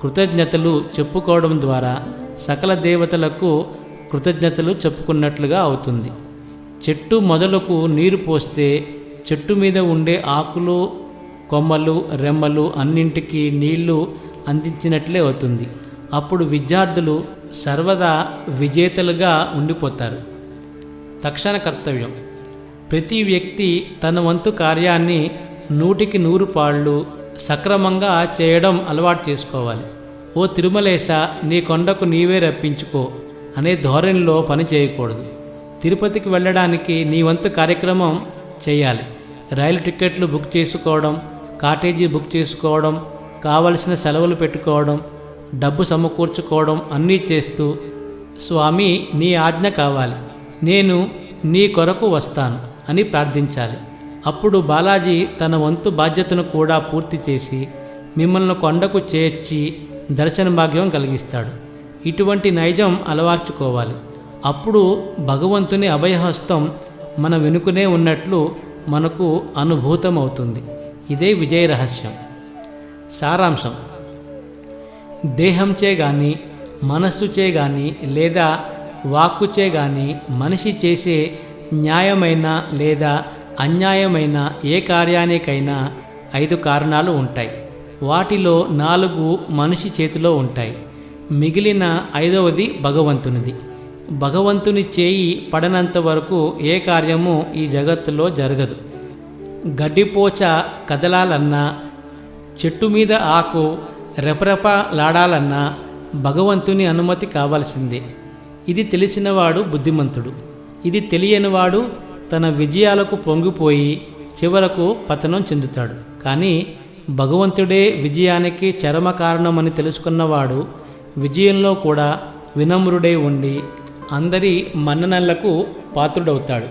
కృతజ్ఞతలు చెప్పుకోవడం ద్వారా సకల దేవతలకు కృతజ్ఞతలు చెప్పుకున్నట్లుగా అవుతుంది. చెట్టు మొదలకు నీరు పోస్తే చెట్టు మీద ఉండే ఆకులు, కొమ్మలు, రెమ్మలు అన్నింటికీ నీళ్లు అందించినట్లే అవుతుంది. అప్పుడు విద్యార్థులు సర్వదా విజేతలుగా ఉండిపోతారు. తక్షణ కర్తవ్యం. ప్రతి వ్యక్తి తన వంతు కార్యాన్ని 100కి 100 పాళ్ళు సక్రమంగా చేయడం అలవాటు చేసుకోవాలి. ఓ తిరుమలేశ, నీ కొండకు నీవే రప్పించుకో అనే ధోరణిలో పని చేయకూడదు. తిరుపతికి వెళ్ళడానికి నీ వంతు కార్యక్రమం చేయాలి. రైలు టికెట్లు బుక్ చేసుకోవడం, కాటేజీ బుక్ చేసుకోవడం, కావలసిన సెలవులు పెట్టుకోవడం, డబ్బు సమకూర్చుకోవడం అన్నీ చేస్తూ స్వామి నీ ఆజ్ఞ కావాలి, నేను నీ కొరకు వస్తాను అని ప్రార్థించాలి. అప్పుడు బాలాజీ తన వంతు బాధ్యతను కూడా పూర్తి చేసి మిమ్మల్ని కొండకు చేర్చి దర్శన భాగ్యం కలిగిస్తాడు. ఇటువంటి నైజం అలవర్చుకోవాలి. అప్పుడు భగవంతుని అభయహస్తం మన వెనుకనే ఉన్నట్లు మనకు అనుభూతమవుతుంది. ఇదే విజయ రహస్యం. సారాంశం: దేహంచే కానీ, మనస్సుచే కానీ లేదా వాక్కుచే కానీ మనిషి చేసే న్యాయమైన లేదా అన్యాయమైన ఏ కార్యానికైనా 5 కారణాలు ఉంటాయి. వాటిలో 4 మనిషి చేతిలో ఉంటాయి. మిగిలిన 5వది భగవంతునిది. భగవంతుని చేయి పడనంత వరకు ఏ కార్యము ఈ జగత్తులో జరగదు. గడ్డిపోచ కదలాలన్నా, చెట్టు మీద ఆకు రెపరెపలాడాలన్నా భగవంతుని అనుమతి కావాల్సిందే. ఇది తెలిసినవాడు బుద్ధిమంతుడు. ఇది తెలియనివాడు తన విజయాలకు పొంగిపోయి చివరకు పతనం చెందుతాడు. కానీ భగవంతుడే విజయానికి చరమ కారణమని తెలుసుకున్నవాడు విజయంలో కూడా వినమ్రుడై ఉండి అందరి మన్ననలకు పాత్రుడవుతాడు.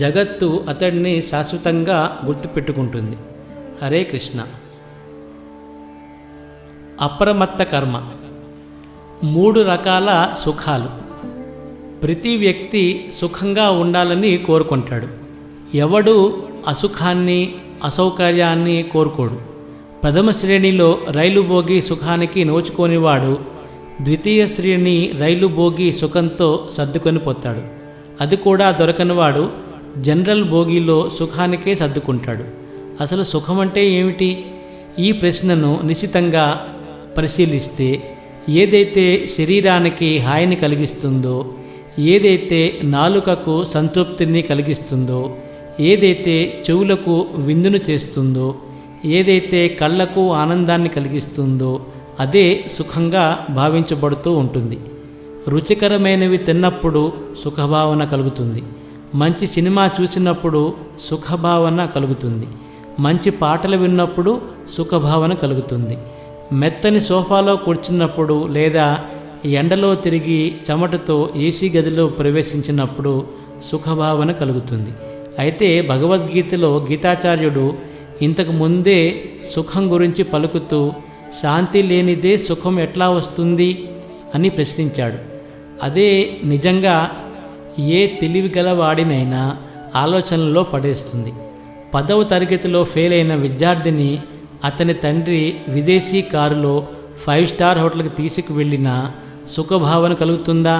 జగత్తు అతడిని శాశ్వతంగా గుర్తుపెట్టుకుంటుంది. హరే కృష్ణ. అప్రమత్త కర్మ. 3 రకాల సుఖాలు. ప్రతి వ్యక్తి సుఖంగా ఉండాలని కోరుకుంటాడు. ఎవడు అసుఖాన్ని, అసౌకర్యాన్ని కోరుకోడు. ప్రథమ శ్రేణిలో రైలు బోగి సుఖానికి నోచుకోనివాడు ద్వితీయ శ్రేణి రైలు బోగి సుఖంతో సర్దుకొని పోతాడు. అది కూడా దొరకనివాడు జనరల్ బోగిలో సుఖానికే సర్దుకుంటాడు. అసలు సుఖం అంటే ఏమిటి? ఈ ప్రశ్నను నిశితంగా పరిశీలిస్తే ఏదైతే శరీరానికి హాయిని కలిగిస్తుందో, ఏదైతే నాలుకకు సంతృప్తిని కలిగిస్తుందో, ఏదైతే చెవులకు విందును చేస్తుందో, ఏదైతే కళ్ళకు ఆనందాన్ని కలిగిస్తుందో అదే సుఖంగా భావించబడుతూ ఉంటుంది. రుచికరమైనవి తిన్నప్పుడు సుఖభావన కలుగుతుంది. మంచి సినిమా చూసినప్పుడు సుఖభావన కలుగుతుంది. మంచి పాటలు విన్నప్పుడు సుఖభావన కలుగుతుంది. మెత్తని సోఫాలో కూర్చున్నప్పుడు లేదా ఎండలో తిరిగి చెమటతో ఏసీ గదిలో ప్రవేశించినప్పుడు సుఖభావన కలుగుతుంది. అయితే భగవద్గీతలో గీతాచార్యుడు ఇంతకు ముందే సుఖం గురించి పలుకుతూ శాంతి లేనిదే సుఖం ఎట్లా వస్తుంది అని ప్రశ్నించాడు. అదే నిజంగా ఏ తెలివిగలవాడినైనా ఆలోచనలో పడేస్తుంది. 10వ తరగతిలో ఫెయిల్ అయిన విద్యార్థిని అతని తండ్రి విదేశీ కారులో 5 స్టార్ హోటల్కి తీసుకువెళ్ళినా సుఖభావన కలుగుతుందా?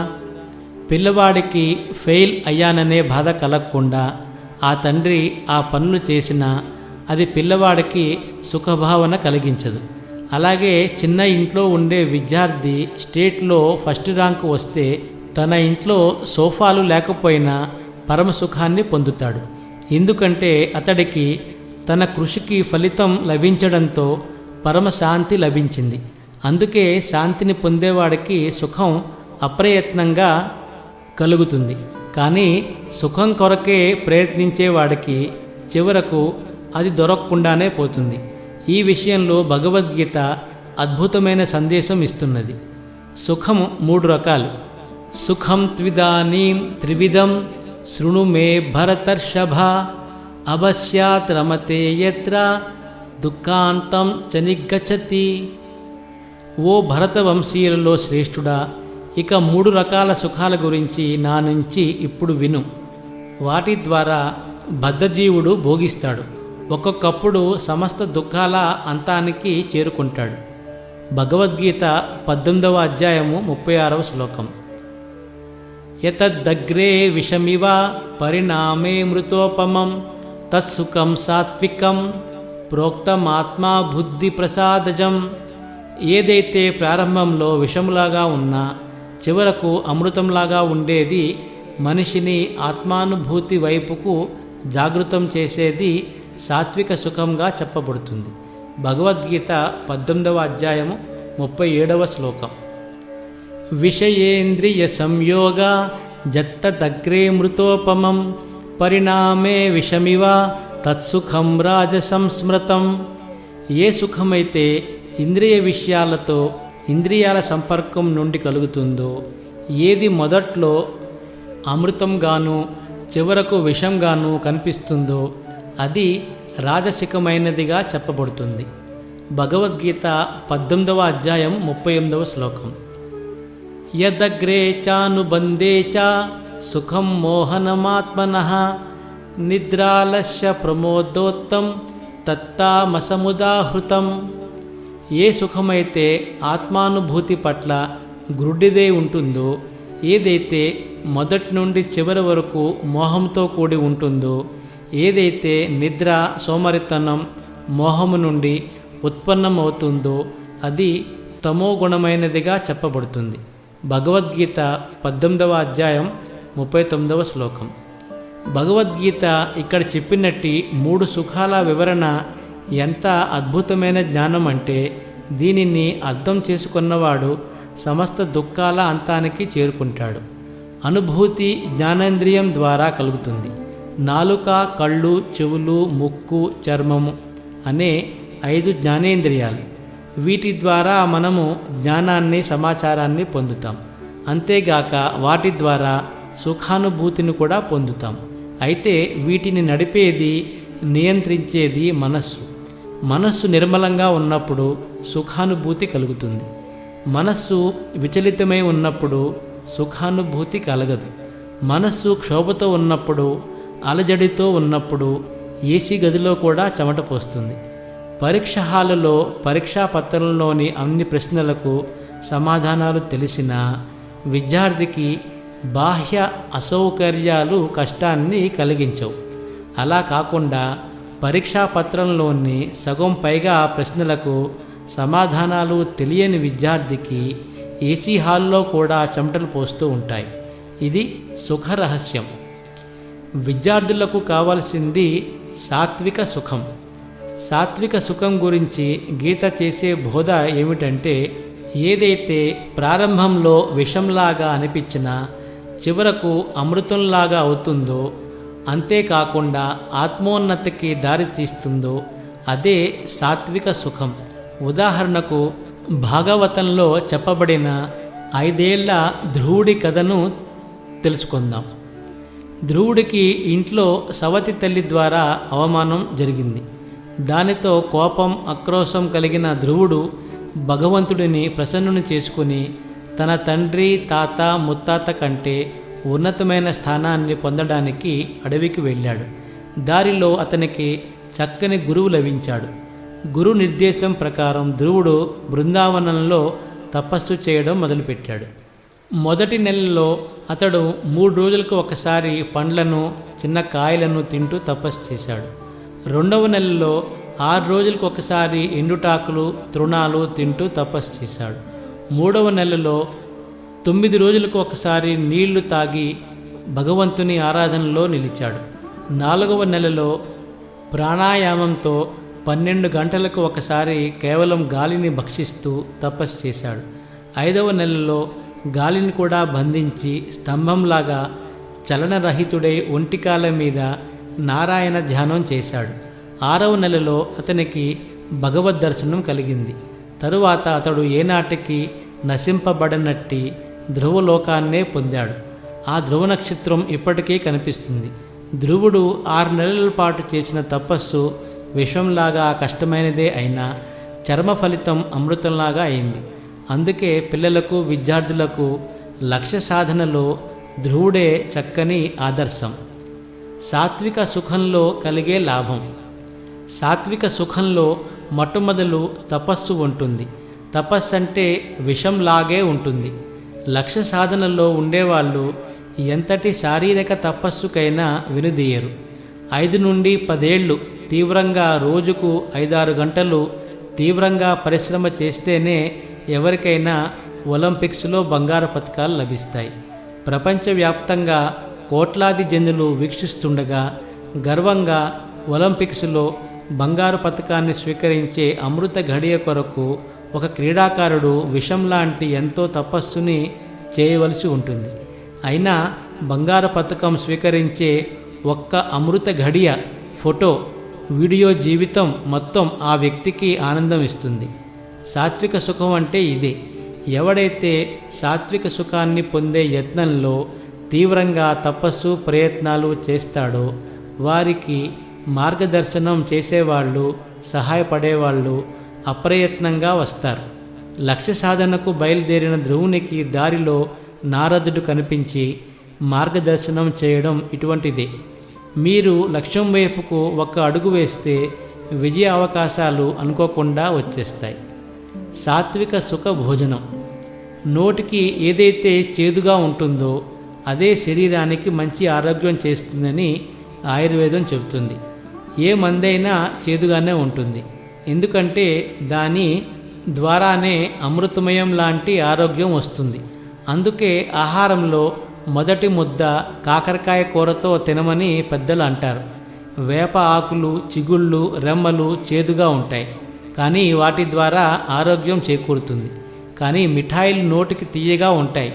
పిల్లవాడికి ఫెయిల్ అయ్యాననే బాధ కలగకుండా ఆ తండ్రి ఆ పనులు చేసినా అది పిల్లవాడికి సుఖభావన కలిగించదు. అలాగే చిన్న ఇంట్లో ఉండే విద్యార్థి స్టేట్లో ఫస్ట్ ర్యాంకు వస్తే తన ఇంట్లో సోఫాలు లేకపోయినా పరమసుఖాన్ని పొందుతాడు. ఎందుకంటే అతడికి తన కృషికి ఫలితం లభించడంతో పరమశాంతి లభించింది. అందుకే శాంతిని పొందేవాడికి సుఖం అప్రయత్నంగా కలుగుతుంది. కానీ సుఖం కొరకే ప్రయత్నించేవాడికి చివరకు అది దొరకకుండానే పోతుంది. ఈ విషయంలో భగవద్గీత అద్భుతమైన సందేశం ఇస్తున్నది. సుఖం 3 రకాలు. సుఖం త్విదానీం త్రివిధం శృణు మే భరతర్షభ అభస్యాత్ రమతే యత్ర దుఃఖాంతం చ నిగ్గచ్చతి. ఓ భరతవంశీయులలో శ్రేష్ఠుడా, ఇక 3 రకాల సుఖాల గురించి నా నుంచి ఇప్పుడు విను. వాటి ద్వారా బద్ధజీవుడు భోగిస్తాడు. ఒక్కొక్కప్పుడు సమస్త దుఃఖాల అంతానికి చేరుకుంటాడు. భగవద్గీత 18వ అధ్యాయము 36వ శ్లోకం. యతద్దగ్రే విషమివ పరిణామే మృతోపమం తత్సుఖం సాత్వికం ప్రోక్తమాత్మా బుద్ధి ప్రసాదజం. ఏదైతే ప్రారంభంలో విషములాగా ఉన్నా చివరకు అమృతంలాగా ఉండేది మనిషిని ఆత్మానుభూతి వైపుకు జాగృతం చేసేది సాత్విక సుఖంగా చెప్పబడుతుంది. భగవద్గీత 18వ అధ్యాయము 37వ శ్లోకం. విషయేంద్రియ సంయోగ జత్తదగ్రే మృతోపమం పరిణామే విషమివ తత్సుఖం రాజసంస్మృతం. ఏ సుఖమైతే ఇంద్రియ విషయాలతో ఇంద్రియాల సంపర్కం నుండి కలుగుతుందో, ఏది మొదట్లో అమృతంగాను చివరకు విషంగాను కనిపిస్తుందో అది రాజసికమైనదిగా చెప్పబడుతుంది. భగవద్గీత 18వ అధ్యాయం 38వ శ్లోకం. యదగ్రే చానుబందే చ సుఖం మోహనమాత్మనః నిద్రాలస్య ప్రమోదోత్తం తత్తామసముదాహృతం. ఏ సుఖమైతే ఆత్మానుభూతి పట్ల గ్రుడ్డిదే ఉంటుందో, ఏదైతే మొదటి నుండి చివరి వరకు మోహంతో కూడి ఉంటుందో, ఏదైతే నిద్ర సోమరితనం మోహము నుండి ఉత్పన్నమవుతుందో అది తమోగుణమైనదిగా చెప్పబడుతుంది. భగవద్గీత 18వ అధ్యాయం 39వ శ్లోకం. భగవద్గీత ఇక్కడ చెప్పినట్టి 3 సుఖాల వివరణ ఎంత అద్భుతమైన జ్ఞానం అంటే, దీనిని అర్థం చేసుకున్నవాడు సమస్త దుఃఖాల అంతానికి చేరుకుంటాడు. అనుభూతి జ్ఞానేంద్రియం ద్వారా కలుగుతుంది. నాలుక, కళ్ళు, చెవులు, ముక్కు, చర్మము అనే 5 జ్ఞానేంద్రియాలు. వీటి ద్వారా మనము జ్ఞానాన్ని, సమాచారాన్ని పొందుతాం. అంతేగాక వాటి ద్వారా సుఖానుభూతిని కూడా పొందుతాం. అయితే వీటిని నడిపేది, నియంత్రించేది మనస్సు. మనస్సు నిర్మలంగా ఉన్నప్పుడు సుఖానుభూతి కలుగుతుంది. మనస్సు విచలితమై ఉన్నప్పుడు సుఖానుభూతి కలగదు. మనస్సు క్షోభతో ఉన్నప్పుడు, అలజడితో ఉన్నప్పుడు ఏసీ గదిలో కూడా చెమట పోస్తుంది. పరీక్ష హాలులో పరీక్షా పత్రంలోని అన్ని ప్రశ్నలకు సమాధానాలు తెలిసినా విద్యార్థికి బాహ్య అసౌకర్యాలు కష్టాన్ని కలిగించవు. అలా కాకుండా పరీక్షా పత్రంలోని సగం పైగా ప్రశ్నలకు సమాధానాలు తెలియని విద్యార్థికి ఏసీ హాల్లో కూడా చెమటలు పోస్తూ ఉంటాయి. ఇది సుఖరహస్యం. విద్యార్థులకు కావలసింది సాత్విక సుఖం. సాత్విక సుఖం గురించి గీత చేసే బోధ ఏమిటంటే, ఏదైతే ప్రారంభంలో విషంలాగా అనిపించినా చివరకు అమృతంలాగా అవుతుందో, అంతేకాకుండా ఆత్మోన్నతికి దారి తీస్తుందో అదే సాత్విక సుఖం. ఉదాహరణకు భాగవతంలో చెప్పబడిన 5 ఏళ్ల ధ్రువుడి కథను తెలుసుకుందాం. ధ్రువుడికి ఇంట్లో సవతి తల్లి ద్వారా అవమానం జరిగింది. దానితో కోపం, ఆక్రోశం కలిగిన ధ్రువుడు భగవంతుడిని ప్రసన్నుని చేసుకుని తన తండ్రి, తాత, ముత్తాత కంటే ఉన్నతమైన స్థానాన్ని పొందడానికి అడవికి వెళ్ళాడు. దారిలో అతనికి చక్కని గురువు లభించాడు. గురు నిర్దేశం ప్రకారం ధ్రువుడు బృందావనంలో తపస్సు చేయడం మొదలుపెట్టాడు. మొదటి నెలలో అతడు 3 రోజులకు ఒకసారి పండ్లను, చిన్న కాయలను తింటూ తపస్సు చేశాడు. 2వ నెలలో 6 రోజులకు ఒకసారి ఎండుటాకులు, తృణాలు తింటూ తపస్సు చేశాడు. 3వ నెలలో 9 రోజులకు ఒకసారి నీళ్లు తాగి భగవంతుని ఆరాధనలో నిలిచాడు. 4వ నెలలో ప్రాణాయామంతో 12 గంటలకు ఒకసారి కేవలం గాలిని భక్షిస్తూ తపస్సు చేశాడు. 5వ నెలలో గాలిని కూడా బంధించి స్తంభంలాగా చలనరహితుడై ఒంటికాల మీద నారాయణ ధ్యానం చేశాడు. 6వ నెలలో అతనికి భగవద్ దర్శనం కలిగింది. తరువాత అతడు ఏనాటికి నశింపబడనట్టి ధ్రువలోకాన్నే పొందాడు. ఆ ధ్రువ నక్షత్రం ఇప్పటికీ కనిపిస్తుంది. ధ్రువుడు 6 నెలల పాటు చేసిన తపస్సు విషంలాగా కష్టమైనదే అయినా చర్మ ఫలితం అమృతంలాగా అయింది. అందుకే పిల్లలకు, విద్యార్థులకు లక్ష్య సాధనలో ధ్రువుడే చక్కని ఆదర్శం. సాత్విక సుఖంలో కలిగే లాభం. సాత్విక సుఖంలో మొట్టమొదలు తపస్సు ఉంటుంది. తపస్సు అంటే విషంలాగే ఉంటుంది. లక్ష్య సాధనలో ఉండేవాళ్ళు ఎంతటి శారీరక తపస్సుకైనా వెనుదీయరు. 5 నుండి 10 ఏళ్ళు తీవ్రంగా రోజుకు 5-6 గంటలు తీవ్రంగా పరిశ్రమ చేస్తేనే ఎవరికైనా ఒలింపిక్స్లో బంగారు పతకాలు లభిస్తాయి. ప్రపంచవ్యాప్తంగా కోట్లాది జనులు వీక్షిస్తుండగా గర్వంగా ఒలింపిక్స్లో బంగారు పతకాన్ని స్వీకరించే అమృత ఘడియ కొరకు ఒక క్రీడాకారుడు విషం లాంటి ఎంతో తపస్సుని చేయవలసి ఉంటుంది. అయినా బంగారు పతకం స్వీకరించే ఒక్క అమృత ఘడియ ఫోటో వీడియో జీవితం మొత్తం ఆ వ్యక్తికి ఆనందం ఇస్తుంది. సాత్విక సుఖం అంటే ఇదే. ఎవడైతే సాత్విక సుఖాన్ని పొందే యత్నంలో తీవ్రంగా తపస్సు ప్రయత్నాలు చేస్తాడో వారికి మార్గదర్శనం చేసేవాళ్ళు, సహాయపడేవాళ్ళు అప్రయత్నంగా వస్తారు. లక్ష్య సాధనకు బయలుదేరిన ధ్రువునికి దారిలో నారదుడు కనిపించి మార్గదర్శనం చేయడం ఇటువంటిదే. మీరు లక్ష్యం వైపుకు ఒక అడుగు వేస్తే విజయ అవకాశాలు అనుకోకుండా వచ్చేస్తాయి. సాత్విక సుఖ భోజనం. నోటికి ఏదైతే చేదుగా ఉంటుందో అదే శరీరానికి మంచి ఆరోగ్యం చేస్తుందని ఆయుర్వేదం చెబుతుంది. ఏ మందైనా చేదుగానే ఉంటుంది, ఎందుకంటే దాని ద్వారానే అమృతమయం లాంటి ఆరోగ్యం వస్తుంది. అందుకే ఆహారంలో మొదటి ముద్ద కాకరకాయ కూరతో తినమని పెద్దలు అంటారు. వేప ఆకులు, చిగుళ్ళు, రెమ్మలు చేదుగా ఉంటాయి, కానీ వాటి ద్వారా ఆరోగ్యం చేకూరుతుంది. కానీ మిఠాయిలు నోటికి తీయగా ఉంటాయి.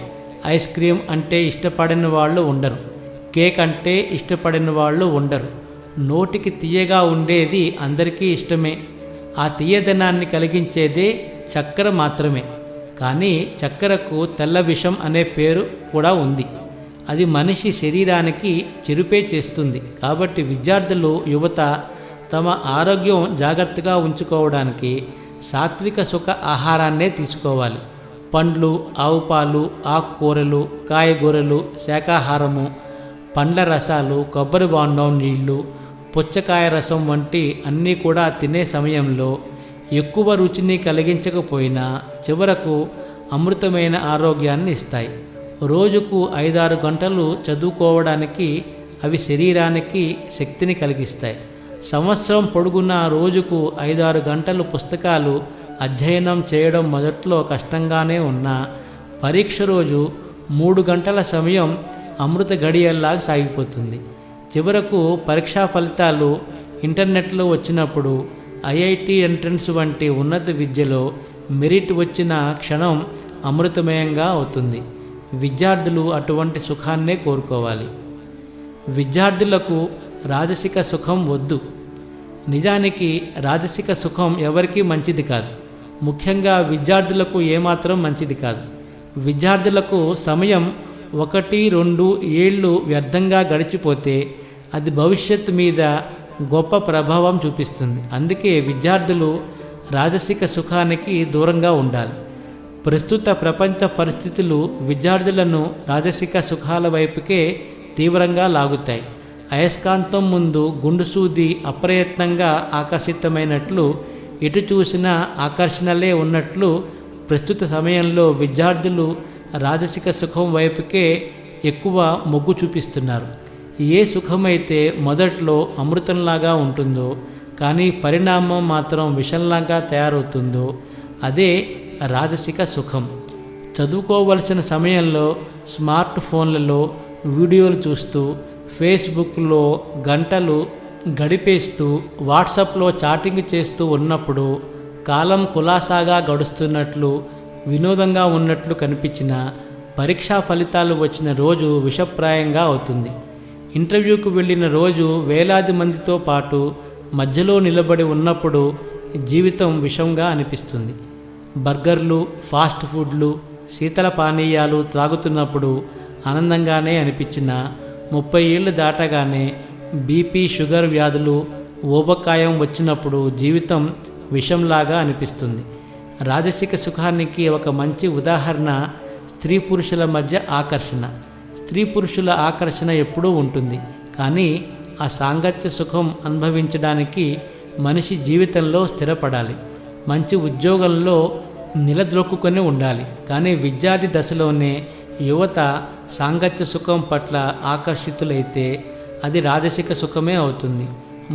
ఐస్ క్రీమ్ అంటే ఇష్టపడని వాళ్ళు ఉండరు, కేక్ అంటే ఇష్టపడిన వాళ్ళు ఉండరు. నోటికి తీయగా ఉండేది అందరికీ ఇష్టమే. ఆ తీయదనాన్ని కలిగించేదే చక్కెర మాత్రమే. కానీ చక్కెరకు తెల్ల విషం అనే పేరు కూడా ఉంది. అది మనిషి శరీరానికి చెరుపే చేస్తుంది. కాబట్టి విద్యార్థులు, యువత తమ ఆరోగ్యం జాగ్రత్తగా ఉంచుకోవడానికి సాత్విక సుఖ ఆహారాన్నే తీసుకోవాలి. పండ్లు, ఆవు పాలు, ఆకుకూరలు, కాయగూరలు, శాకాహారము, పండ్ల రసాలు, కొబ్బరి బొండం నీళ్లు, పుచ్చకాయ రసం వంటి అన్నీ కూడా తినే సమయంలో ఎక్కువ రుచిని కలిగించకపోయినా చివరకు అమృతమైన ఆరోగ్యాన్ని ఇస్తాయి. రోజుకు 5-6 గంటలు చదువుకోవడానికి అవి శరీరానికి శక్తిని కలిగిస్తాయి. సంవత్సరం పొడుగునా రోజుకు 5-6 గంటలు పుస్తకాలు అధ్యయనం చేయడం మొదట్లో కష్టంగానే ఉన్నా పరీక్ష రోజు 3 గంటల సమయం అమృత గడియల్లా సాగిపోతుంది. చివరకు పరీక్షా ఫలితాలు ఇంటర్నెట్లో వచ్చినప్పుడు ఐఐటి ఎంట్రన్స్ వంటి ఉన్నత విద్యలో మెరిట్ వచ్చిన క్షణం అమృతమయంగా అవుతుంది. విద్యార్థులు అటువంటి సుఖాన్నే కోరుకోవాలి. విద్యార్థులకు రాజసిక సుఖం వద్దు. నిజానికి రాజసిక సుఖం ఎవరికీ మంచిది కాదు. ముఖ్యంగా విద్యార్థులకు ఏమాత్రం మంచిది కాదు. విద్యార్థులకు సమయం 1-2 ఏళ్ళు వ్యర్థంగా గడిచిపోతే అది భవిష్యత్తు మీద గొప్ప ప్రభావం చూపిస్తుంది. అందుకే విద్యార్థులు రాజసిక సుఖానికి దూరంగా ఉండాలి. ప్రస్తుత ప్రపంచ పరిస్థితులు విద్యార్థులను రాజసిక సుఖాల వైపుకే తీవ్రంగా లాగుతాయి. అయస్కాంతం ముందు గుండు సూది అప్రయత్నంగా ఆకర్షితమైనట్లు ఎటు చూసినా ఆకర్షణలే ఉన్నట్లు ప్రస్తుత సమయంలో విద్యార్థులు రాజసిక సుఖం వైపుకే ఎక్కువ మొగ్గు చూపిస్తున్నారు. ఏ సుఖమైతే మొదట్లో అమృతంలాగా ఉంటుందో కానీ పరిణామం మాత్రం విషంలాగా తయారవుతుందో అదే రాజసిక సుఖం. చదువుకోవలసిన సమయంలో స్మార్ట్ ఫోన్లలో వీడియోలు చూస్తూ, ఫేస్బుక్లో గంటలు గడిపేస్తూ, వాట్సాప్లో చాటింగ్ చేస్తూ ఉన్నప్పుడు కాలం కులాసాగా గడుస్తున్నట్లు, వినోదంగా ఉన్నట్లు కనిపించిన పరీక్షా ఫలితాలు వచ్చిన రోజు విషప్రాయంగా అవుతుంది. ఇంటర్వ్యూకు వెళ్ళిన రోజు వేలాది మందితో పాటు మధ్యలో నిలబడి ఉన్నప్పుడు జీవితం విషంగా అనిపిస్తుంది. బర్గర్లు, ఫాస్ట్ ఫుడ్లు, శీతల పానీయాలు త్రాగుతున్నప్పుడు ఆనందంగానే అనిపించిన 30 ఏళ్ళు దాటగానే బీపీ, షుగర్ వ్యాధులు, ఊబకాయం వచ్చినప్పుడు జీవితం విషంలాగా అనిపిస్తుంది. రాజసిక సుఖానికి ఒక మంచి ఉదాహరణ స్త్రీ పురుషుల మధ్య ఆకర్షణ. స్త్రీ పురుషుల ఆకర్షణ ఎప్పుడూ ఉంటుంది, కానీ ఆ సాంగత్య సుఖం అనుభవించడానికి మనిషి జీవితంలో స్థిరపడాలి. మంచి ఉద్యోగంలో నిలద్రొక్కుని ఉండాలి. కానీ విద్యార్థి దశలోనే యువత సాంగత్య సుఖం పట్ల ఆకర్షితులైతే అది రాజసిక సుఖమే అవుతుంది.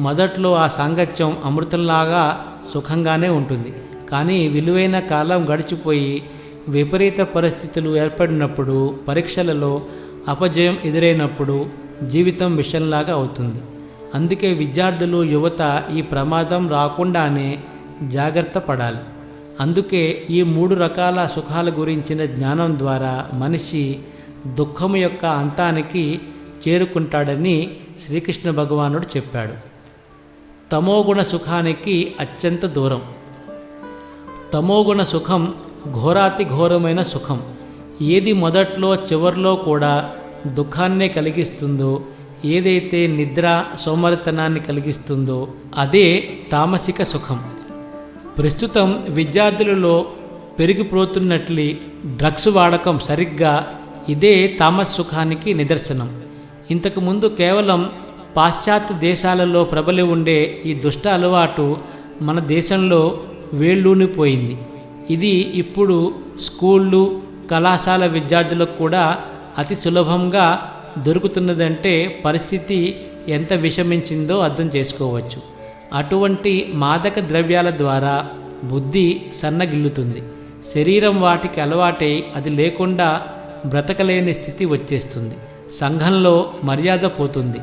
మొదట్లో ఆ సాంగత్యం అమృతంలాగా సుఖంగానే ఉంటుంది, కానీ విలువైన కాలం గడిచిపోయి విపరీత పరిస్థితులు ఏర్పడినప్పుడు, పరీక్షలలో అపజయం ఎదురైనప్పుడు జీవితం విషంలాగా అవుతుంది. అందుకే విద్యార్థులు, యువత ఈ ప్రమాదం రాకుండానే జాగ్రత్త పడాలి. అందుకే ఈ 3 రకాల సుఖాల గురించిన జ్ఞానం ద్వారా మనిషి దుఃఖము యొక్క అంతానికి చేరుకుంటాడని శ్రీకృష్ణ భగవానుడు చెప్పాడు. తమోగుణ సుఖానికి అత్యంత దూరం. తమోగుణ సుఖం ఘోరాతి ఘోరమైన సుఖం. ఏది మొదట్లో చివర్లో కూడా దుఃఖాన్నే కలిగిస్తుందో, ఏదైతే నిద్ర సోమరితనాన్ని కలిగిస్తుందో అదే తామసిక సుఖం. ప్రస్తుతం విద్యార్థులలో పెరిగిపోతున్నట్లు డ్రగ్స్ వాడకం సరిగ్గా ఇదే తామస సుఖానికి నిదర్శనం. ఇంతకుముందు కేవలం పాశ్చాత్య దేశాలలో ప్రబలి ఉండే ఈ దుష్ట అలవాటు మన దేశంలో వేళ్ళూనిపోయింది. ఇది ఇప్పుడు స్కూళ్ళు, కళాశాల విద్యార్థులకు కూడా అతి సులభంగా దొరుకుతున్నదంటే పరిస్థితి ఎంత విషమించిందో అర్థం చేసుకోవచ్చు. అటువంటి మాదక ద్రవ్యాల ద్వారా బుద్ధి సన్నగిల్లుతుంది. శరీరం వాటికి అలవాటై అది లేకుండా బ్రతకలేని స్థితి వచ్చేస్తుంది. సంఘంలో మర్యాద పోతుంది,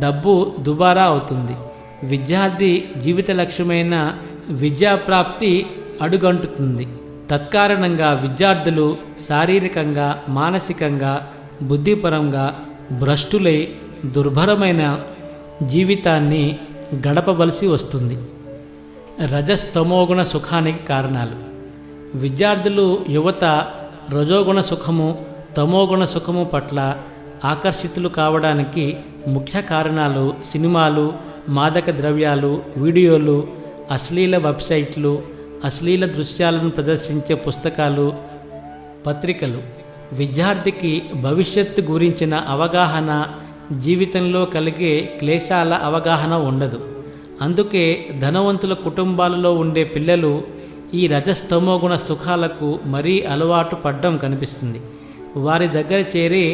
డబ్బు దుబారా అవుతుంది. విద్యార్థి జీవిత లక్ష్యమైన విద్యాప్రాప్తి అడుగంటుతుంది. తత్కారణంగా విద్యార్థులు శారీరకంగా, మానసికంగా, బుద్ధిపరంగా భ్రష్టులై దుర్భరమైన జీవితాన్ని గడపవలసి వస్తుంది. రజస్తమోగుణ సుఖానికి కారణాలు. విద్యార్థులు, యువత రజోగుణ సుఖము, తమోగుణ సుఖము పట్ల ఆకర్షితులు కావడానికి ముఖ్య కారణాలు సినిమాలు, మాదక ద్రవ్యాలు, వీడియోలు, అశ్లీల వెబ్సైట్లు, అశ్లీల దృశ్యాలను ప్రదర్శించే పుస్తకాలు, పత్రికలు. విద్యార్థికి భవిష్యత్తు గురించిన అవగాహన, జీవితంలో కలిగే క్లేశాల అవగాహన ఉండదు. అందుకే ధనవంతుల కుటుంబాలలో ఉండే పిల్లలు ఈ రజస్తమోగుణ సుఖాలకు మరీ అలవాటు పడ్డం కనిపిస్తుంది. వారి దగ్గర చేరే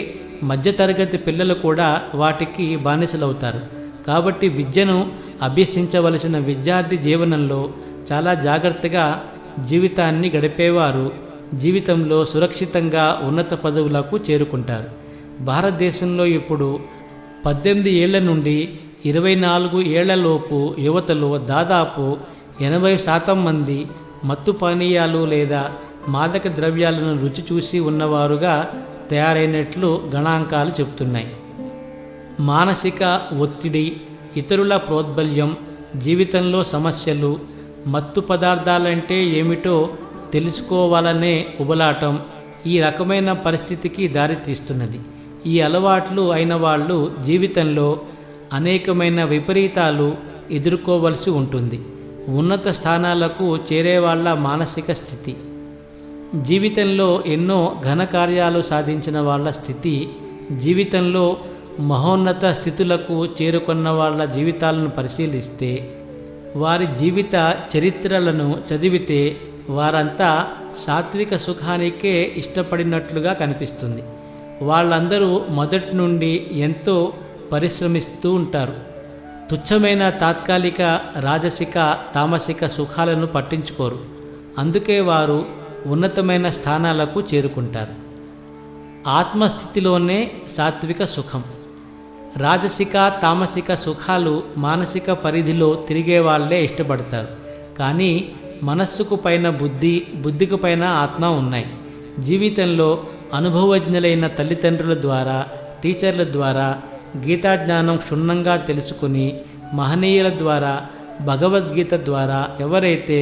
మధ్యతరగతి పిల్లలు కూడా వాటికి బానిసలవుతారు. కాబట్టి విద్యను అభ్యసించవలసిన విద్యార్థి జీవనంలో చాలా జాగ్రత్తగా జీవితాన్ని గడిపేవారు జీవితంలో సురక్షితంగా ఉన్నత పదవులకు చేరుకుంటారు. భారతదేశంలో ఇప్పుడు 18 ఏళ్ల నుండి 24 ఏళ్లలోపు యువతలో దాదాపు 80% మంది మత్తు పానీయాలు లేదా మాదక ద్రవ్యాలను రుచి చూసి ఉన్నవారుగా తయారైనట్లు గణాంకాలు చెబుతున్నాయి. మానసిక ఒత్తిడి, ఇతరుల ప్రోద్బల్యం, జీవితంలో సమస్యలు, మత్తు పదార్థాలంటే ఏమిటో తెలుసుకోవాలనే ఉబలాటం ఈ రకమైన పరిస్థితికి దారితీస్తున్నది. ఈ అలవాట్లు అయిన వాళ్ళు జీవితంలో అనేకమైన విపరీతాలు ఎదుర్కోవలసి ఉంటుంది. ఉన్నత స్థానాలకు చేరేవాళ్ల మానసిక స్థితి, జీవితంలో ఎన్నో ఘనకార్యాలు సాధించిన వాళ్ళ స్థితి, జీవితంలో మహోన్నత స్థితులకు చేరుకున్న వాళ్ళ జీవితాలను పరిశీలిస్తే, వారి జీవిత చరిత్రలను చదివితే వారంతా సాత్విక సుఖానికే ఇష్టపడినట్లుగా కనిపిస్తుంది. వాళ్ళందరూ మొదటి నుండి ఎంతో పరిశ్రమిస్తూ ఉంటారు. తుచ్చమైన తాత్కాలిక రాజసిక, తామసిక సుఖాలను పట్టించుకోరు. అందుకే వారు ఉన్నతమైన స్థానాలకు చేరుకుంటారు. ఆత్మస్థితిలోనే సాత్విక సుఖం. రాజసిక, తామసిక సుఖాలు మానసిక పరిధిలో తిరిగే వాళ్ళే ఇష్టపడతారు. కానీ మనస్సుకు పైన బుద్ధి, బుద్ధికి పైన ఆత్మ ఉన్నాయి. జీవితంలో అనుభవజ్ఞులైన తల్లిదండ్రుల ద్వారా, టీచర్ల ద్వారా గీతాజ్ఞానం క్షుణ్ణంగా తెలుసుకుని, మహనీయుల ద్వారా, భగవద్గీత ద్వారా ఎవరైతే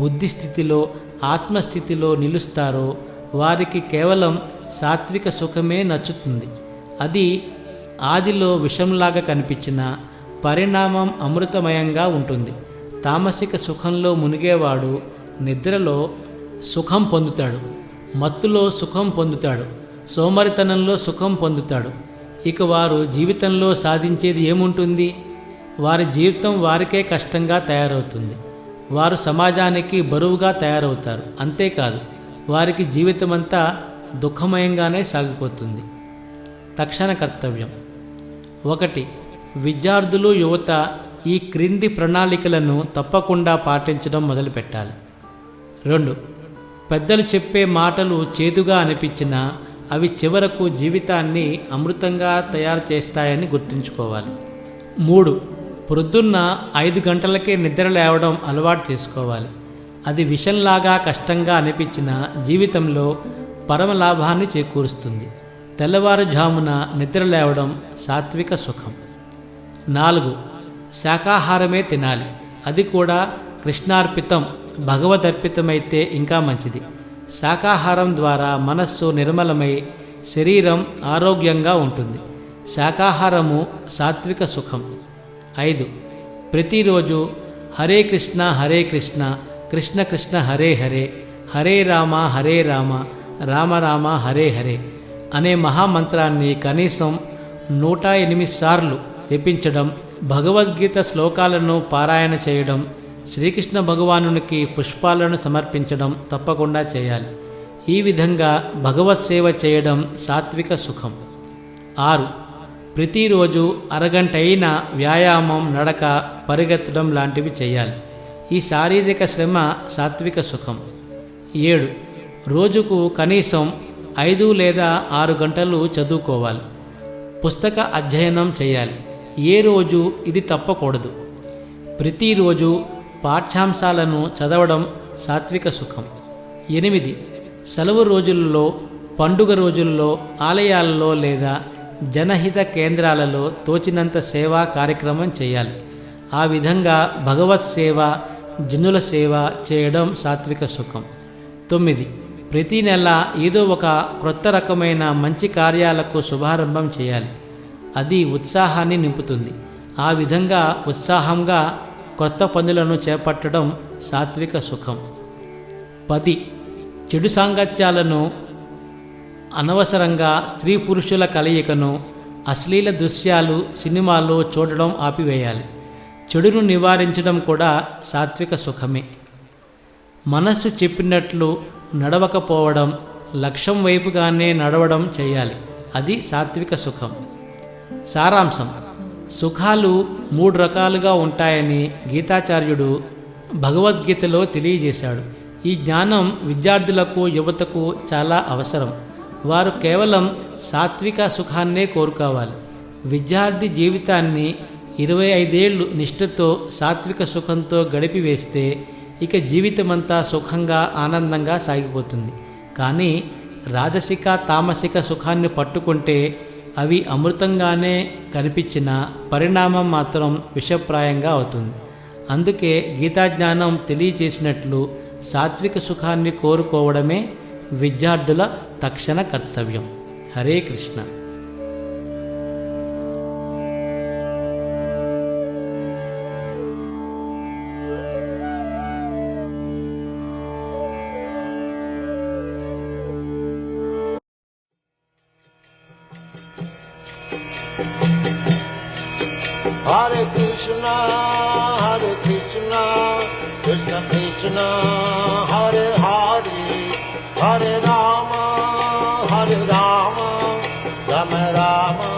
బుద్ధిస్థితిలో, ఆత్మస్థితిలో నిలుస్తారో వారికి కేవలం సాత్విక సుఖమే నచ్చుతుంది. అది ఆదిలో విషంలాగా కనిపించిన పరిణామం అమృతమయంగా ఉంటుంది. తామసిక సుఖంలో మునిగేవాడు నిద్రలో సుఖం పొందుతాడు, మత్తులో సుఖం పొందుతాడు, సోమరితనంలో సుఖం పొందుతాడు. ఇక వారు జీవితంలో సాధించేది ఏముంటుంది? వారి జీవితం వారికే కష్టంగా తయారవుతుంది. వారు సమాజానికి బరువుగా తయారవుతారు. అంతేకాదు, వారికి జీవితమంతా దుఃఖమయంగానే సాగిపోతుంది. తక్షణ కర్తవ్యం: 1. విద్యార్థులు, యువత ఈ క్రింది ప్రణాళికలను తప్పకుండా పాటించడం మొదలుపెట్టాలి. 2. పెద్దలు చెప్పే మాటలు చేదుగా అనిపించినా అవి చివరకు జీవితాన్ని అమృతంగా తయారు చేస్తాయని గుర్తుంచుకోవాలి. 3. ప్రొద్దున్న 5 గంటలకే నిద్ర లేవడం అలవాటు చేసుకోవాలి. అది విషంలాగా కష్టంగా అనిపించిన జీవితంలో పరమ లాభాన్ని చేకూరుస్తుంది. తెల్లవారుజామున నిద్ర లేవడం సాత్విక సుఖం. 4. శాకాహారమే తినాలి. అది కూడా కృష్ణార్పితం, భగవదర్పితమైతే ఇంకా మంచిది. శాకాహారం ద్వారా మనస్సు నిర్మలమై శరీరం ఆరోగ్యంగా ఉంటుంది. శాకాహారము సాత్విక సుఖం. 5. ప్రతిరోజు హరే కృష్ణ కృష్ణ కృష్ణ హరే హరే, హరే రామ రామ రామ హరే హరే అనే మహామంత్రాన్ని కనీసం 108 సార్లు జపించడం, భగవద్గీత శ్లోకాలను పారాయణ చేయడం, శ్రీకృష్ణ భగవానునికి పుష్పాలను సమర్పించడం తప్పకుండా చేయాలి. ఈ విధంగా భగవత్ సేవ చేయడం సాత్విక సుఖం. 6. ప్రతిరోజు అరగంట అయినా వ్యాయామం, నడక, పరిగెత్తడం లాంటివి చేయాలి. ఈ శారీరక శ్రమ సాత్విక సుఖం. 7. రోజుకు కనీసం 5 లేదా 6 గంటలు చదువుకోవాలి. పుస్తక అధ్యయనం చేయాలి. ఏ రోజు ఇది తప్పకూడదు. ప్రతిరోజు పాఠ్యాంశాలను చదవడం సాత్విక సుఖం. 8. సెలవు రోజుల్లో, పండుగ రోజుల్లో ఆలయాల్లో లేదా జనహిత కేంద్రాలలో తోచినంత సేవా కార్యక్రమం చేయాలి. ఆ విధంగా భగవత్ సేవ, జనుల సేవ చేయడం సాత్విక సుఖం. 9. ప్రతి నెల ఏదో ఒక క్రొత్త రకమైన మంచి కార్యాలకు శుభారంభం చేయాలి. అది ఉత్సాహాన్ని నింపుతుంది. ఆ విధంగా ఉత్సాహంగా కొత్త పనులను చేపట్టడం సాత్విక సుఖం. 10. చెడు సాంగత్యాలను, అనవసరంగా స్త్రీ పురుషుల కలయికను, అశ్లీల దృశ్యాలు, సినిమాలు చూడడం ఆపివేయాలి. చెడును నివారించడం కూడా సాత్విక సుఖమే. మనస్సు చెప్పినట్లు నడవకపోవడం, లక్ష్యం వైపుగానే నడవడం చేయాలి. అది సాత్విక సుఖం. సారాంశం: సుఖాలు 3 రకాలుగా ఉంటాయని గీతాచార్యుడు భగవద్గీతలో తెలియజేశాడు. ఈ జ్ఞానం విద్యార్థులకు, యువతకు చాలా అవసరం. వారు కేవలం సాత్విక సుఖాన్నే కోరుకోవాలి. విద్యార్థి జీవితాన్ని 25 ఏళ్ళు నిష్ఠతో సాత్విక సుఖంతో గడిపివేస్తే ఇక జీవితమంతా సుఖంగా, ఆనందంగా సాగిపోతుంది. కానీ రాజసిక, తామసిక సుఖాన్ని పట్టుకుంటే అవి అమృతంగానే కనిపించిన పరిణామం మాత్రం విషప్రాయంగా అవుతుంది. అందుకే గీతాజ్ఞానం తెలియచేసినట్లు సాత్విక సుఖాన్ని కోరుకోవడమే విద్యార్థుల తక్షణ కర్తవ్యం. Hare Krishna. Hare Krishna, Krishna Krishna, Hare Hare, Hare Rama, Rama Rama,